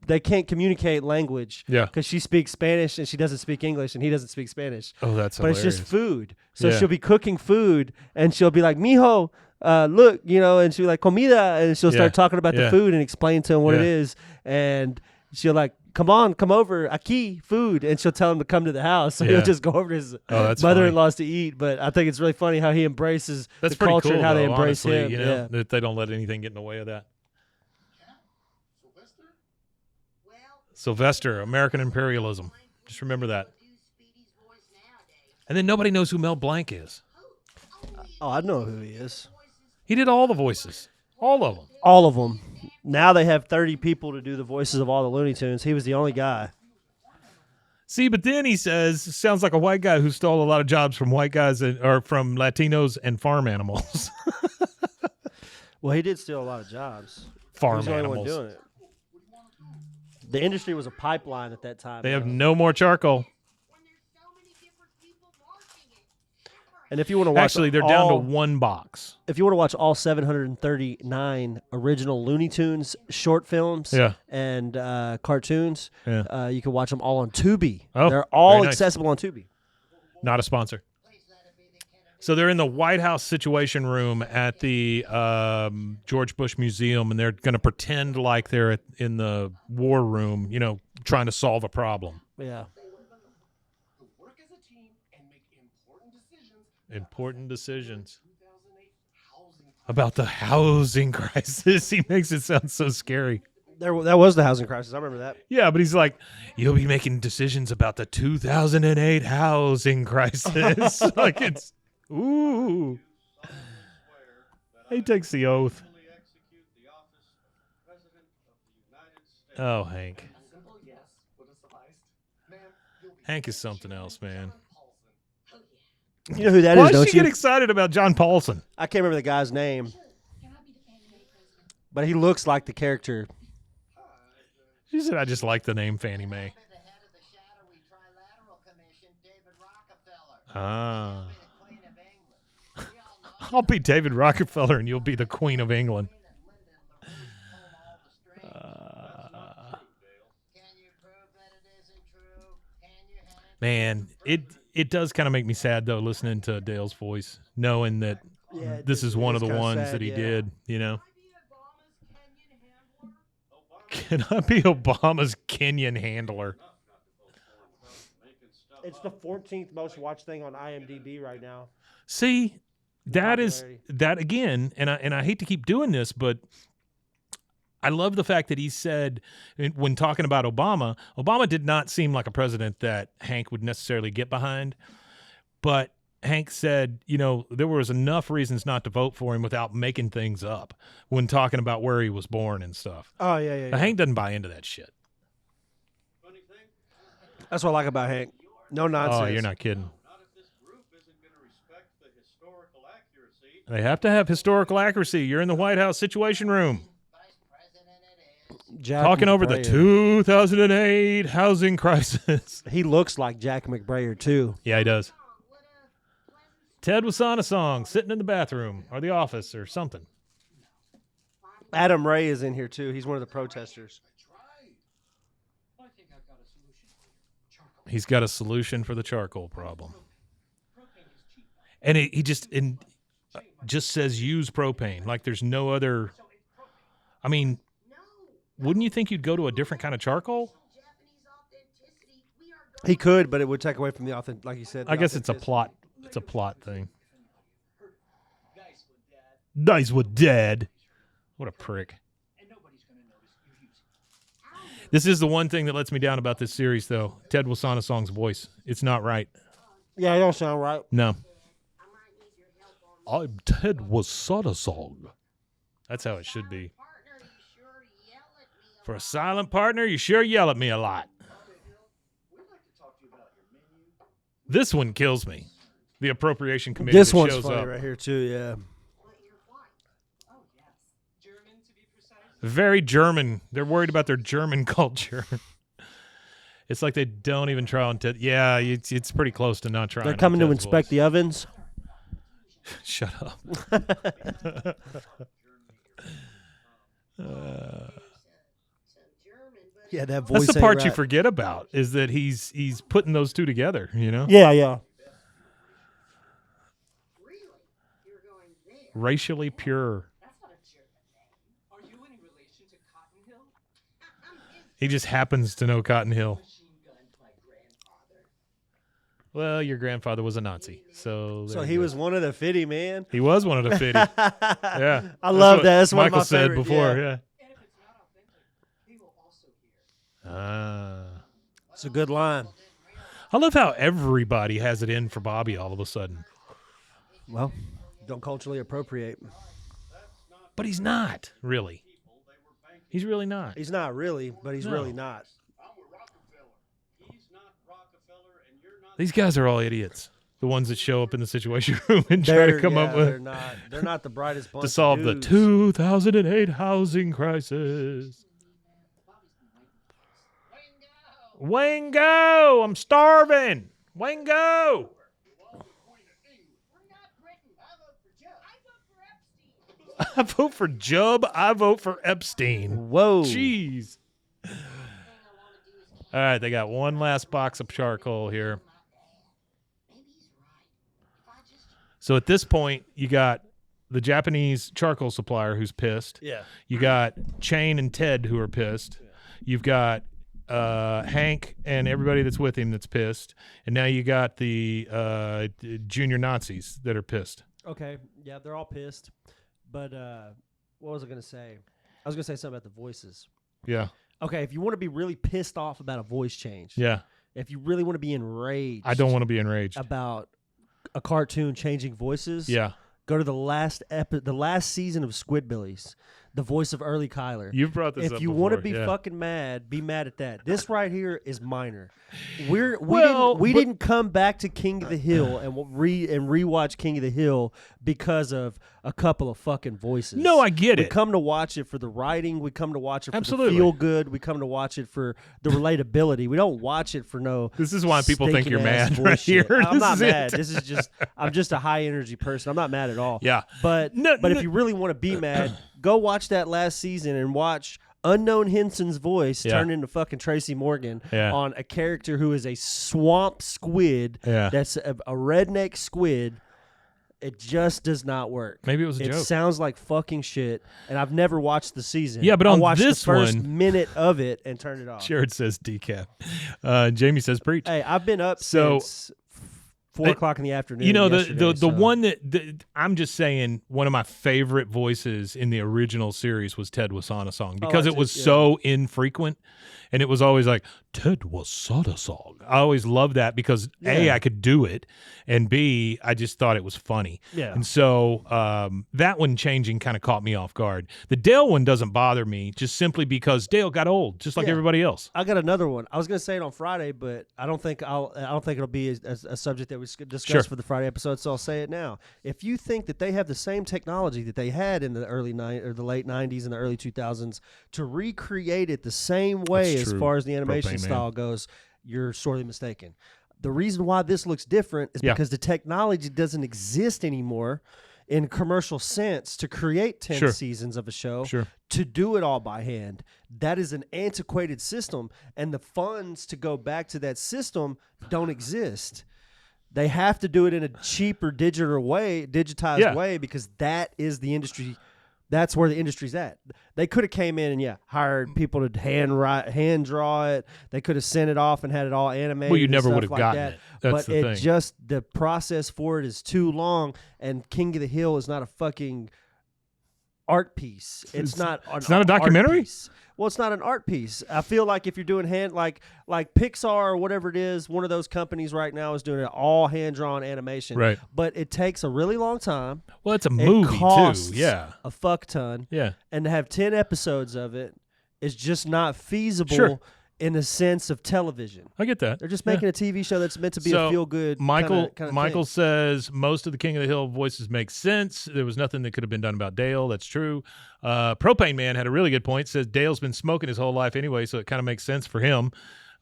Speaker 4: they can't communicate language.
Speaker 3: Yeah.
Speaker 4: Because she speaks Spanish and she doesn't speak English, and he doesn't speak Spanish.
Speaker 3: Oh, that's
Speaker 4: But
Speaker 3: hilarious.
Speaker 4: it's just food. So she'll be cooking food, and she'll be like, mijo, look, and she'll be like, comida, and she'll start talking about the food and explain to him what it is. And she'll like come over, Aki, food. And she'll tell him to come to the house. So
Speaker 3: Yeah.
Speaker 4: he'll just go over to his
Speaker 3: that's
Speaker 4: mother-in-law's to eat. But I think it's really funny how he embraces
Speaker 3: That's
Speaker 4: the
Speaker 3: pretty
Speaker 4: culture
Speaker 3: cool,
Speaker 4: and how they
Speaker 3: though,
Speaker 4: embrace
Speaker 3: honestly,
Speaker 4: him.
Speaker 3: you know, that they don't let anything get in the way of that. Sylvester, American imperialism. Just remember that. And then nobody knows who Mel Blanc is.
Speaker 4: Oh, I know who he is.
Speaker 3: He did all the voices. All of them.
Speaker 4: All of them. Now they have 30 people to do the voices of all the Looney Tunes. He was the only guy.
Speaker 3: See, but then he says, sounds like a white guy who stole a lot of jobs from white guys or from Latinos and farm animals.
Speaker 4: Well, he did steal a lot of jobs. He
Speaker 3: Farm
Speaker 4: was the only
Speaker 3: animals.
Speaker 4: one doing it. The industry was a pipeline at that time.
Speaker 3: They have no more charcoal.
Speaker 4: And if you want to watch,
Speaker 3: Actually, they're down to one box.
Speaker 4: If you want to watch all 739 original Looney Tunes short films and cartoons, you can watch them all on Tubi.
Speaker 3: Oh,
Speaker 4: they're all
Speaker 3: very nice.
Speaker 4: accessible on Tubi.
Speaker 3: Not a sponsor. So they're in the White House Situation Room at the George Bush Museum, and they're going to pretend like they're in the war room, you know, trying to solve a problem.
Speaker 4: Yeah.
Speaker 3: Important decisions about the housing crisis. He makes it sound so scary.
Speaker 4: That was the housing crisis. I remember that.
Speaker 3: Yeah, but he's like, you'll be making decisions about the 2008 housing crisis. Like it's, ooh. He takes the oath. Oh, Hank. Hank is something else, man.
Speaker 4: You know who that
Speaker 3: Why
Speaker 4: is, don't
Speaker 3: does she
Speaker 4: you?
Speaker 3: get excited about John Paulson?
Speaker 4: I can't remember the guy's name. But he looks like the character.
Speaker 3: She said, I just like the name Fannie Mae. Ah. I'll be David Rockefeller and you'll be the Queen of England. Man, it does kind of make me sad, though, listening to Dale's voice, knowing that this is one of the ones
Speaker 4: sad,
Speaker 3: that he did, you know. Can I be Obama's Kenyan handler?
Speaker 4: It's the 14th most watched thing on IMDb right now.
Speaker 3: See, that is
Speaker 4: Popularity.
Speaker 3: that again, and I hate to keep doing this, but I love the fact that he said when talking about Obama did not seem like a president that Hank would necessarily get behind, but Hank said, you know, there was enough reasons not to vote for him without making things up when talking about where he was born and stuff.
Speaker 4: Oh, yeah.
Speaker 3: Now, Hank doesn't buy into that shit.
Speaker 4: That's what I like about Hank. No nonsense.
Speaker 3: Oh, you're not kidding.
Speaker 5: Not if this group isn't going to respect the historical accuracy.
Speaker 3: They have to have historical accuracy. You're in the White House Situation Room.
Speaker 4: Jack
Speaker 3: Talking over the
Speaker 4: McBrayer.
Speaker 3: 2008 housing crisis.
Speaker 4: He looks like Jack McBrayer, too.
Speaker 3: Yeah, he does. Ted Wasana song, sitting in the bathroom or the office or something.
Speaker 4: Adam Ray is in here, too. He's one of the protesters.
Speaker 3: He's got a solution for the charcoal problem. And he just says use propane. Like there's no other. I mean, wouldn't you think you'd go to a different kind of charcoal?
Speaker 4: He could, but it would take away from the authentic, like you said.
Speaker 3: I guess it's a plot. It's a plot thing. Dice with dad. What a prick. This is the one thing that lets me down about this series, though. Ted Wasana song's voice. It's not right.
Speaker 4: Yeah, it don't sound right.
Speaker 3: No. I'm Ted Wasana song. That's how it should be. For a silent partner, you sure yell at me a lot. This one kills me. The appropriation committee
Speaker 4: This
Speaker 3: that
Speaker 4: one's
Speaker 3: shows
Speaker 4: funny
Speaker 3: up.
Speaker 4: right here, too, yeah.
Speaker 3: Very German. They're worried about their German culture. It's like they don't even try on yeah, it's pretty close to not trying.
Speaker 4: They're coming to inspect the ovens.
Speaker 3: Shut up.
Speaker 4: Yeah, that voice.
Speaker 3: That's the
Speaker 4: ain't
Speaker 3: part you
Speaker 4: right.
Speaker 3: forget about is that he's putting those two together, you know?
Speaker 4: Yeah.
Speaker 3: Racially pure. He just happens to know Cotton Hill. Well, your grandfather was a Nazi, so
Speaker 4: he was one of the 50, man.
Speaker 3: He was one of the 50. Yeah,
Speaker 4: I love that. That's
Speaker 3: Michael
Speaker 4: one of my
Speaker 3: said
Speaker 4: favorite,
Speaker 3: before.
Speaker 4: yeah. It's a good line.
Speaker 3: I love how everybody has it in for Bobby all of a sudden.
Speaker 4: Well, don't culturally appropriate.
Speaker 3: But he's not, really. He's really not.
Speaker 4: He's not really, but he's really not.
Speaker 3: These guys are all idiots. The ones that show up in the Situation Room and try to come up with
Speaker 4: they're not the brightest bunch
Speaker 3: to solve
Speaker 4: of
Speaker 3: the
Speaker 4: dudes.
Speaker 3: 2008 housing crisis. Wango! I'm starving. Wango! I vote for Jubb. I vote for Epstein.
Speaker 4: Whoa.
Speaker 3: Jeez. All right, they got one last box of charcoal here. So at this point, you got the Japanese charcoal supplier who's pissed.
Speaker 4: Yeah.
Speaker 3: You got Shane and Ted who are pissed. You've got Hank and everybody that's with him that's pissed. And now you got the junior Nazis that are pissed.
Speaker 4: Okay. Yeah, they're all pissed. But what was I going to say? I was going to say something about the voices.
Speaker 3: Yeah.
Speaker 4: Okay, if you want to be really pissed off about a voice change.
Speaker 3: Yeah.
Speaker 4: If you really want to be enraged.
Speaker 3: I don't want to be enraged.
Speaker 4: About a cartoon changing voices.
Speaker 3: Yeah.
Speaker 4: Go to the last season of Squidbillies. The voice of Early Kyler.
Speaker 3: You've brought this up
Speaker 4: If you
Speaker 3: before,
Speaker 4: want to be fucking mad, be mad at that. This right here is minor. We didn't come back to King of the Hill and rewatch King of the Hill because of a couple of fucking voices.
Speaker 3: No, I get it.
Speaker 4: We come to watch it for the writing. We come to watch it for
Speaker 3: Absolutely.
Speaker 4: the feel good. We come to watch it for the relatability. We don't watch it for no.
Speaker 3: This is why people think you're mad right
Speaker 4: bullshit.
Speaker 3: here.
Speaker 4: I'm not
Speaker 3: This is
Speaker 4: mad.
Speaker 3: it.
Speaker 4: This is just I'm just a high energy person. I'm not mad at all.
Speaker 3: Yeah.
Speaker 4: But if you really want to be mad, go watch that last season and watch unknown Henson's voice turn into fucking Tracy Morgan on a character who is a swamp squid. That's a redneck squid. It just does not work.
Speaker 3: Maybe it was a joke.
Speaker 4: It sounds like fucking shit, and I've never watched the season.
Speaker 3: Yeah, but
Speaker 4: I
Speaker 3: on
Speaker 4: watched
Speaker 3: this
Speaker 4: the first
Speaker 3: one-
Speaker 4: minute of it and turned it off.
Speaker 3: Jared says decaf. Jamie says preach.
Speaker 4: Hey, I've been up
Speaker 3: So-
Speaker 4: since 4 o'clock in the afternoon.
Speaker 3: You know,
Speaker 4: yesterday,
Speaker 3: the one that I'm just saying, one of my favorite voices in the original series was Ted Wasana song because it was so infrequent, and it was always like Ted Wasana song. I always loved that because A, I could do it, and B, I just thought it was funny.
Speaker 4: Yeah.
Speaker 3: And so that one changing kind of caught me off guard. The Dale one doesn't bother me just simply because Dale got old, just like everybody else.
Speaker 4: I got another one. I was going to say it on Friday, but I don't think it'll be a subject that we discuss for the Friday episode. So I'll say it now. If you think that they have the same technology that they had in the the late '90s and the early 2000s to recreate it the same way as far as the animation style goes, you're sorely mistaken. The reason why this looks different is because the technology doesn't exist anymore in commercial sense to create 10 seasons of a show, to do it all by hand. That is an antiquated system, and the funds to go back to that system don't exist. They have to do it in a cheaper digitized way because that is the industry. That's where the industry's at. They could have came in and hired people to hand draw it. They could have sent it off and had it all animated.
Speaker 3: Well, you never would have
Speaker 4: like
Speaker 3: gotten
Speaker 4: that.
Speaker 3: it. That's
Speaker 4: but
Speaker 3: the thing.
Speaker 4: Just the process for it is too long. And King of the Hill is not a fucking art piece. It's not
Speaker 3: a documentary?
Speaker 4: Art piece. Well, it's not an art piece. I feel like if you're doing like Pixar or whatever it is, one of those companies right now is doing it all hand-drawn animation.
Speaker 3: Right.
Speaker 4: But it takes a really long time.
Speaker 3: Well, it's a movie,
Speaker 4: it costs
Speaker 3: too. Yeah.
Speaker 4: a fuck ton.
Speaker 3: Yeah.
Speaker 4: And to have 10 episodes of it is just not feasible in the sense of television.
Speaker 3: I get that.
Speaker 4: They're just making a TV show that's meant to be a feel-good
Speaker 3: Michael
Speaker 4: kinda thing.
Speaker 3: says most of the King of the Hill voices make sense. There was nothing that could have been done about Dale. That's true. Propane Man had a really good point. Says Dale's been smoking his whole life anyway, so it kind of makes sense for him.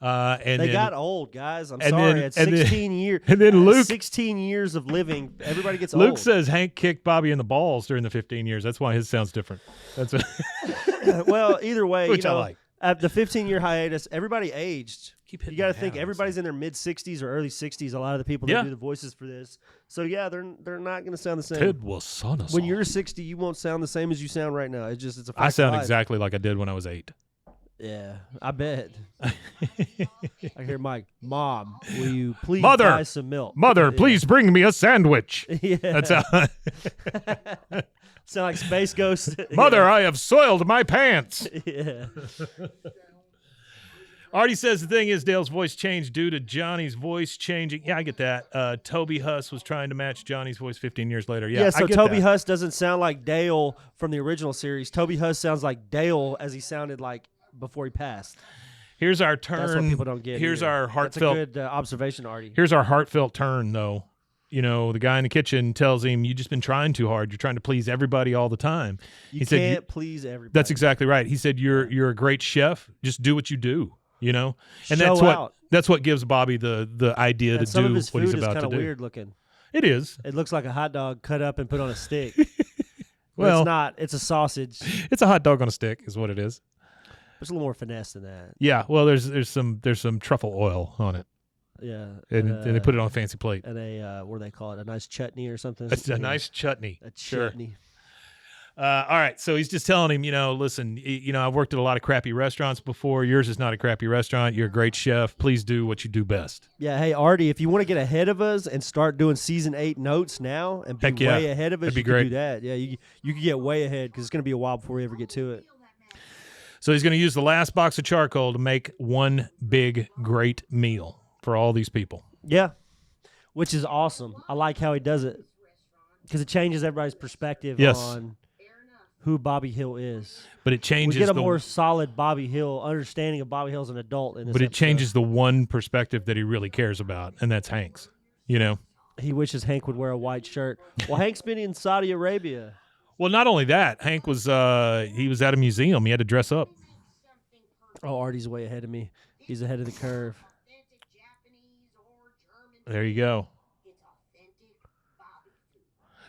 Speaker 3: And
Speaker 4: they
Speaker 3: then,
Speaker 4: got old, guys. I'm
Speaker 3: and
Speaker 4: sorry.
Speaker 3: then-
Speaker 4: At
Speaker 3: and then-
Speaker 4: 16 years,
Speaker 3: and then Luke-
Speaker 4: 16 years of living, everybody gets
Speaker 3: Luke
Speaker 4: old.
Speaker 3: says Hank kicked Bobby in the balls during the 15 years. That's why his sounds different. That's
Speaker 4: Well, either way,
Speaker 3: Which I like.
Speaker 4: At the 15-year hiatus, everybody aged.
Speaker 3: Keep hitting
Speaker 4: You got to
Speaker 3: my
Speaker 4: think
Speaker 3: house.
Speaker 4: everybody's in their mid-60s or early 60s. A lot of the people that do the voices for this, so they're not going to sound the same.
Speaker 3: Ted Wasana
Speaker 4: When
Speaker 3: song.
Speaker 4: you're 60, you won't sound the same as you sound right now. It's a.
Speaker 3: I sound
Speaker 4: life.
Speaker 3: exactly like I did when I was 8.
Speaker 4: Yeah, I bet. I hear Mike, Mom, will you please
Speaker 3: Mother!
Speaker 4: buy some milk?
Speaker 3: Mother,
Speaker 4: Yeah.
Speaker 3: please bring me a sandwich.
Speaker 4: Yeah.
Speaker 3: That's how.
Speaker 4: Sound like Space Ghost.
Speaker 3: Mother, I have soiled my pants.
Speaker 4: Yeah.
Speaker 3: Artie says the thing is Dale's voice changed due to Johnny's voice changing. Yeah, I get that. Toby Huss was trying to match Johnny's voice 15 years later. Yeah,
Speaker 4: So
Speaker 3: I get
Speaker 4: Toby
Speaker 3: that.
Speaker 4: Huss doesn't sound like Dale from the original series. Toby Huss sounds like Dale as he sounded like before he passed.
Speaker 3: Here's our turn.
Speaker 4: That's what people don't get.
Speaker 3: Here's
Speaker 4: either.
Speaker 3: our heartfelt.
Speaker 4: That's a good observation, Artie.
Speaker 3: Here's our heartfelt turn, though. You know, the guy in the kitchen tells him, "You just been trying too hard. You're trying to please everybody all the time."
Speaker 4: You can't please everybody.
Speaker 3: That's exactly right. He said, "You're a great chef. Just do what you do." You know, and
Speaker 4: Show
Speaker 3: that's what gives Bobby the idea to
Speaker 4: some
Speaker 3: do
Speaker 4: of his
Speaker 3: what he's
Speaker 4: food is
Speaker 3: about to
Speaker 4: kind
Speaker 3: do.
Speaker 4: of weird looking.
Speaker 3: It is.
Speaker 4: It looks like a hot dog cut up and put on a stick.
Speaker 3: Well,
Speaker 4: it's not. It's a sausage.
Speaker 3: It's a hot dog on a stick, is what it is.
Speaker 4: There's a little more finesse than that.
Speaker 3: Yeah. Well, there's some truffle oil on it,
Speaker 4: Yeah.
Speaker 3: and they put it on a fancy plate.
Speaker 4: And a what do they call it? A nice chutney or something.
Speaker 3: It's a nice chutney.
Speaker 4: A
Speaker 3: Sure.
Speaker 4: chutney.
Speaker 3: All right, so he's just telling him, listen, I've worked at a lot of crappy restaurants before. Yours is not a crappy restaurant. You're a great chef. Please do what you do best.
Speaker 4: Yeah, hey Artie, if you want to get ahead of us and start doing season 8 notes now and be
Speaker 3: Heck yeah.
Speaker 4: way ahead of us,
Speaker 3: That'd be
Speaker 4: you can
Speaker 3: great.
Speaker 4: do that. Yeah, you can get way ahead because it's going to be a while before we ever get to it.
Speaker 3: So he's going to use the last box of charcoal to make one big, great meal for all these people.
Speaker 4: Yeah, which is awesome. I like how he does it because it changes everybody's perspective
Speaker 3: Yes.
Speaker 4: on who Bobby Hill is.
Speaker 3: But it changes
Speaker 4: We get a more solid Bobby Hill understanding of Bobby Hill as an adult in this
Speaker 3: But it
Speaker 4: episode.
Speaker 3: changes the one perspective that he really cares about, and that's Hank's.
Speaker 4: He wishes Hank would wear a white shirt. Well, Hank's been in Saudi Arabia.
Speaker 3: Well, not only that, Hank was he was at a museum. He had to dress up.
Speaker 4: Oh, Artie's way ahead of me. He's ahead of the curve.
Speaker 3: There you go.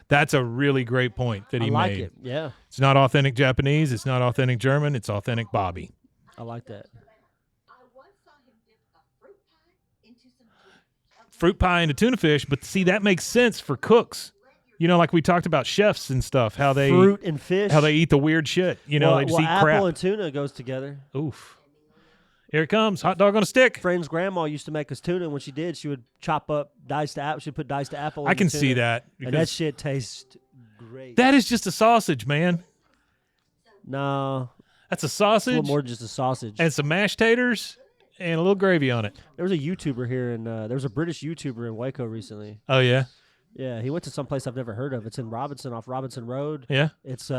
Speaker 3: That's a really great point that he
Speaker 4: I like
Speaker 3: made.
Speaker 4: it. Yeah,
Speaker 3: It's not authentic Japanese. It's not authentic German. It's authentic Bobby.
Speaker 4: I like that.
Speaker 3: Fruit pie into tuna fish, but see, that makes sense for cooks. Like we talked about chefs and stuff, how they
Speaker 4: Fruit and fish.
Speaker 3: how they eat the weird shit. They just eat
Speaker 4: apple
Speaker 3: crap.
Speaker 4: and tuna goes together.
Speaker 3: Oof. Here it comes. Hot dog on a stick.
Speaker 4: Friend's grandma used to make us tuna. When she did, she would chop up diced apple. She'd put diced apple.
Speaker 3: I
Speaker 4: in
Speaker 3: can
Speaker 4: the tuna,
Speaker 3: see that.
Speaker 4: and that
Speaker 3: because
Speaker 4: shit tastes great.
Speaker 3: that is just a sausage, man.
Speaker 4: No,
Speaker 3: That's a
Speaker 4: it's a
Speaker 3: sausage
Speaker 4: little more than just a sausage.
Speaker 3: and some mashed taters and a little gravy on it.
Speaker 4: There was a YouTuber here, and there was a British YouTuber in Waco recently.
Speaker 3: Oh, yeah?
Speaker 4: Yeah, he went to some place I've never heard of. It's in Robinson, off Robinson Road.
Speaker 3: Yeah?
Speaker 4: It's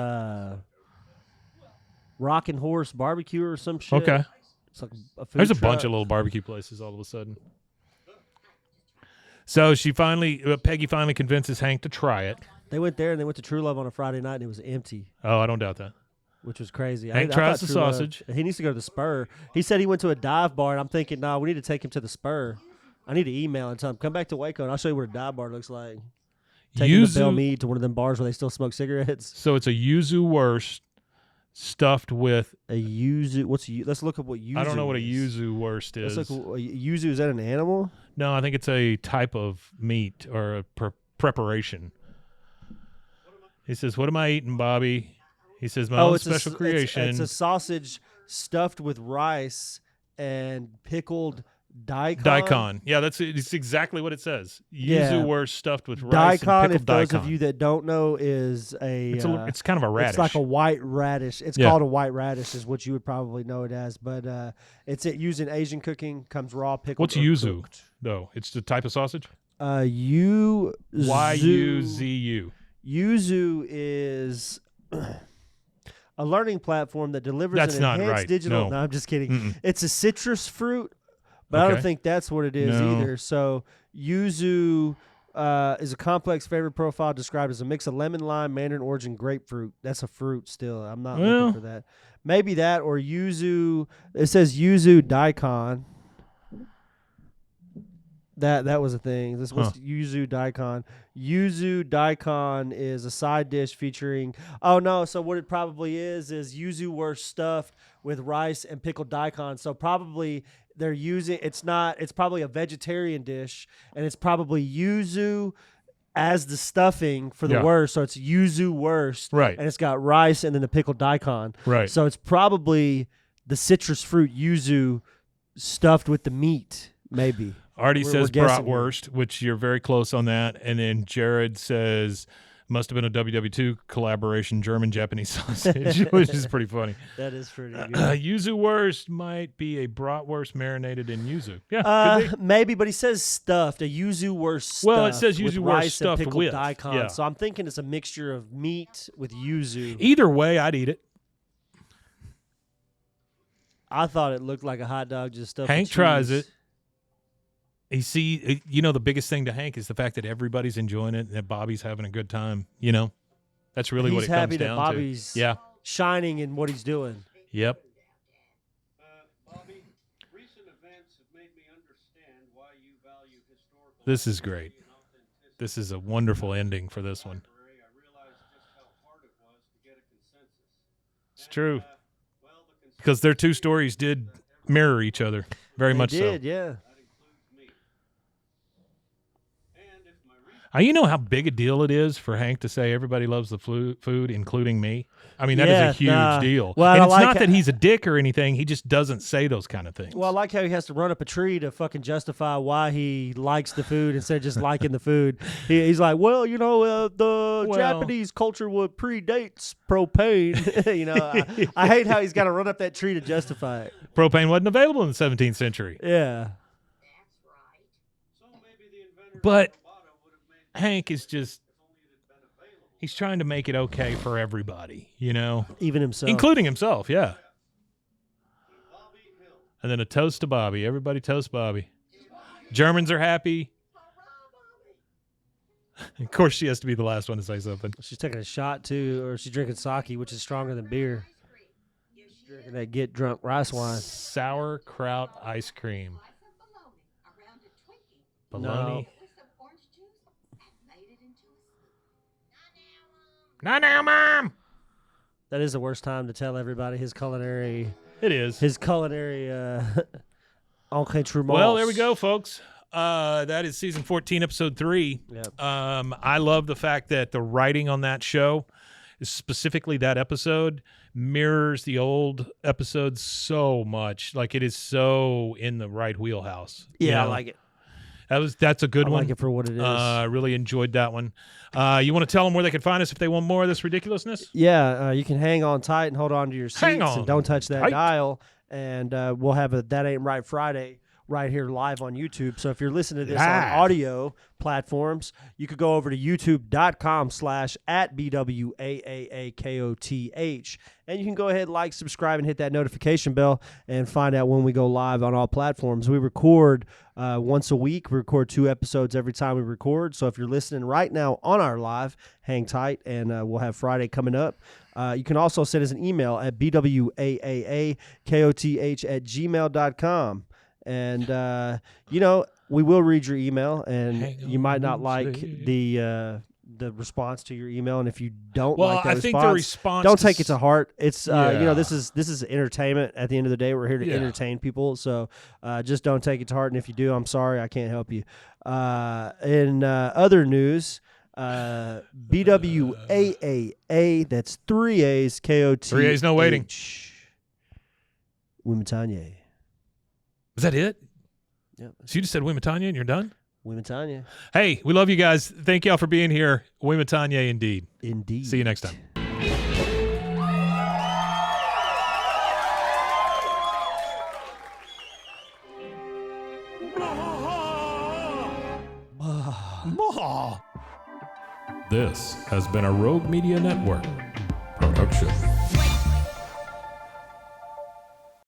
Speaker 4: Rockin' Horse Barbecue or some shit.
Speaker 3: Okay.
Speaker 4: It's like a food
Speaker 3: There's a
Speaker 4: truck.
Speaker 3: bunch of little barbecue places all of a sudden. So Peggy finally convinces Hank to try it.
Speaker 4: They went there and they went to True Love on a Friday night and it was empty,
Speaker 3: Oh, I don't doubt that.
Speaker 4: which was crazy.
Speaker 3: Hank
Speaker 4: I
Speaker 3: tries
Speaker 4: thought
Speaker 3: the
Speaker 4: True Love-
Speaker 3: sausage.
Speaker 4: He needs to go to the Spur. He said he went to a dive bar, and I'm thinking, nah, we need to take him to the Spur. I need to email and tell him, come back to Waco and I'll show you what a dive bar looks like. Take him to Bell Mead to one of them bars where they still smoke cigarettes.
Speaker 3: So it's a yuzu wurst stuffed with.
Speaker 4: A yuzu. Let's look up what yuzu.
Speaker 3: I don't know what a
Speaker 4: is.
Speaker 3: yuzu wurst is.
Speaker 4: Let's look. Yuzu, is that an animal?
Speaker 3: No, I think it's a type of meat or a preparation. He says, "What am I eating, Bobby?" He says, "My own special creation."
Speaker 4: It's a sausage stuffed with rice and pickled daikon.
Speaker 3: Daikon. Yeah, it's exactly what it says.
Speaker 4: Yeah.
Speaker 3: Yuzu wurst stuffed with rice
Speaker 4: Daikon,
Speaker 3: and
Speaker 4: if
Speaker 3: pickled
Speaker 4: those
Speaker 3: daikon.
Speaker 4: of you that don't know, is
Speaker 3: It's kind of a radish.
Speaker 4: It's like a white radish. It's
Speaker 3: Yeah.
Speaker 4: called a white radish, is what you would probably know it as. But it's used in Asian cooking. Comes raw, pickled.
Speaker 3: What's
Speaker 4: or
Speaker 3: yuzu,
Speaker 4: cooked.
Speaker 3: though? It's the type of sausage?
Speaker 4: Yuzu.
Speaker 3: Yuzu.
Speaker 4: Yuzu is a learning platform that delivers
Speaker 3: That's
Speaker 4: an
Speaker 3: not
Speaker 4: enhanced
Speaker 3: right.
Speaker 4: digital.
Speaker 3: No.
Speaker 4: I'm just kidding.
Speaker 3: Mm-mm.
Speaker 4: It's a citrus fruit, but I don't
Speaker 3: Okay.
Speaker 4: think that's what it is
Speaker 3: No.
Speaker 4: either. So yuzu is a complex flavor profile described as a mix of lemon, lime, mandarin orange, and grapefruit. That's a fruit still. I'm not
Speaker 3: Well.
Speaker 4: looking for that. Maybe that or yuzu. It says yuzu daikon. That was a thing. This was yuzu daikon. Yuzu daikon is a side dish featuring. Oh no! So what it probably is yuzu wurst stuffed with rice and pickled daikon. So probably they're using. It's not. It's probably a vegetarian dish, and it's probably yuzu as the stuffing for the
Speaker 3: Yeah.
Speaker 4: wurst. So it's yuzu wurst,
Speaker 3: Right.
Speaker 4: And it's got rice and then the pickled daikon.
Speaker 3: Right.
Speaker 4: So it's probably the citrus fruit yuzu stuffed with the meat, maybe.
Speaker 3: Artie
Speaker 4: We're
Speaker 3: says
Speaker 4: guessing here.
Speaker 3: bratwurst, which you're very close on that. And then Jared says must have been a WW2 collaboration, German-Japanese sausage, which is pretty funny.
Speaker 4: That is pretty good.
Speaker 3: Yuzu wurst might be a bratwurst marinated in yuzu. Yeah, could be.
Speaker 4: Maybe, but he says stuffed. A yuzu wurst stuffed.
Speaker 3: Well, it says
Speaker 4: with
Speaker 3: yuzu wurst
Speaker 4: rice and
Speaker 3: stuffed
Speaker 4: pickled
Speaker 3: with.
Speaker 4: daikon.
Speaker 3: Yeah.
Speaker 4: So I'm thinking it's a mixture of meat with yuzu.
Speaker 3: Either way, I'd eat it.
Speaker 4: I thought it looked like a hot dog just stuffed
Speaker 3: Hank
Speaker 4: with
Speaker 3: tries
Speaker 4: cheese.
Speaker 3: it. The biggest thing to Hank is the fact that everybody's enjoying it and that Bobby's having a good time. That's really what it
Speaker 4: He's
Speaker 3: comes
Speaker 4: happy that
Speaker 3: down
Speaker 4: Bobby's
Speaker 3: to. Yeah.
Speaker 4: shining in what he's doing.
Speaker 3: Yep.
Speaker 5: Bobby, recent events have made me understand why you value historical.
Speaker 3: This is great. This is a wonderful ending for this one.
Speaker 5: I realized just how hard it was to get a consensus.
Speaker 3: It's true.
Speaker 5: Well, the consensus
Speaker 3: Because their two stories did mirror each other very
Speaker 4: They
Speaker 3: much
Speaker 4: did,
Speaker 3: so.
Speaker 4: yeah.
Speaker 5: that includes me. And if my readers
Speaker 3: You know how big a deal it is for Hank to say everybody loves the food, including me? I mean, that is
Speaker 4: Yeah,
Speaker 3: a huge
Speaker 4: nah.
Speaker 3: deal.
Speaker 4: Well,
Speaker 3: and
Speaker 4: I
Speaker 3: it's
Speaker 4: like
Speaker 3: not
Speaker 4: how-
Speaker 3: that he's a dick or anything. He just doesn't say those kind of things.
Speaker 4: Well, I like how he has to run up a tree to fucking justify why he likes the food instead of just liking the food. He's like, well, the Japanese culture would predates propane. I hate how he's got to run up that tree to justify it.
Speaker 3: Propane wasn't available in the 17th century.
Speaker 4: Yeah.
Speaker 5: so maybe the inventor
Speaker 3: But
Speaker 5: robata would have made
Speaker 3: Hank is just, he's trying to make it okay for everybody,
Speaker 4: Even himself.
Speaker 3: including himself, yeah.
Speaker 5: Bobby Hill.
Speaker 3: And then a toast to Bobby. Everybody toast Bobby. Germans are happy. Of course, she has to be the last one to say something.
Speaker 4: She's taking a shot, too, or she's drinking sake, which is stronger than beer. She's drinking that get drunk rice wine.
Speaker 3: Sauerkraut ice cream. Bologna. Not now, Mom.
Speaker 4: That is the worst time to tell everybody his culinary accoutrement.
Speaker 3: Well, there we go, folks. That is season 14, episode 3.
Speaker 4: Yep.
Speaker 3: I love the fact that the writing on that show, specifically that episode, mirrors the old episodes so much. Like, it is so in the right wheelhouse.
Speaker 4: Yeah, I like it.
Speaker 3: That's a good
Speaker 4: I
Speaker 3: one.
Speaker 4: like it for what it is.
Speaker 3: I really enjoyed that one. You want to tell them where they can find us if they want more of this ridiculousness?
Speaker 4: Yeah, you can hang on tight and hold on to your seats
Speaker 3: Hang on
Speaker 4: and don't touch that
Speaker 3: tight.
Speaker 4: dial. And we'll have a That Ain't Right Friday right here live on YouTube. So if you're listening to this on
Speaker 3: Live.
Speaker 4: audio platforms, you could go over to youtube.com/@BWAAAKOTH. And you can go ahead, like, subscribe, and hit that notification bell and find out when we go live on all platforms. We record once a week. We record 2 episodes every time we record. So if you're listening right now on our live, hang tight, and we'll have Friday coming up. You can also send us an email at bwaaaakoth@gmail.com. And, we will read your email, and you might not like the response to your email. And if you don't like that
Speaker 3: I think the response
Speaker 4: don't take it to heart. It's
Speaker 3: Yeah.
Speaker 4: this is entertainment. At the end of the day, we're here to
Speaker 3: Yeah.
Speaker 4: entertain people. So just don't take it to heart. And if you do, I'm sorry, I can't help you. In other news, BWAAA, that's 3 A's, KOTH.
Speaker 3: 3 A's, no waiting.
Speaker 4: Wimitanye.
Speaker 3: Is that it?
Speaker 4: Yep.
Speaker 3: So you just said Wimitanya and you're done?
Speaker 4: Wimitanye.
Speaker 3: Hey, we love you guys. Thank y'all for being here. Wimitanya indeed.
Speaker 4: Indeed.
Speaker 3: See you next time. This has been a Rogue Media Network production.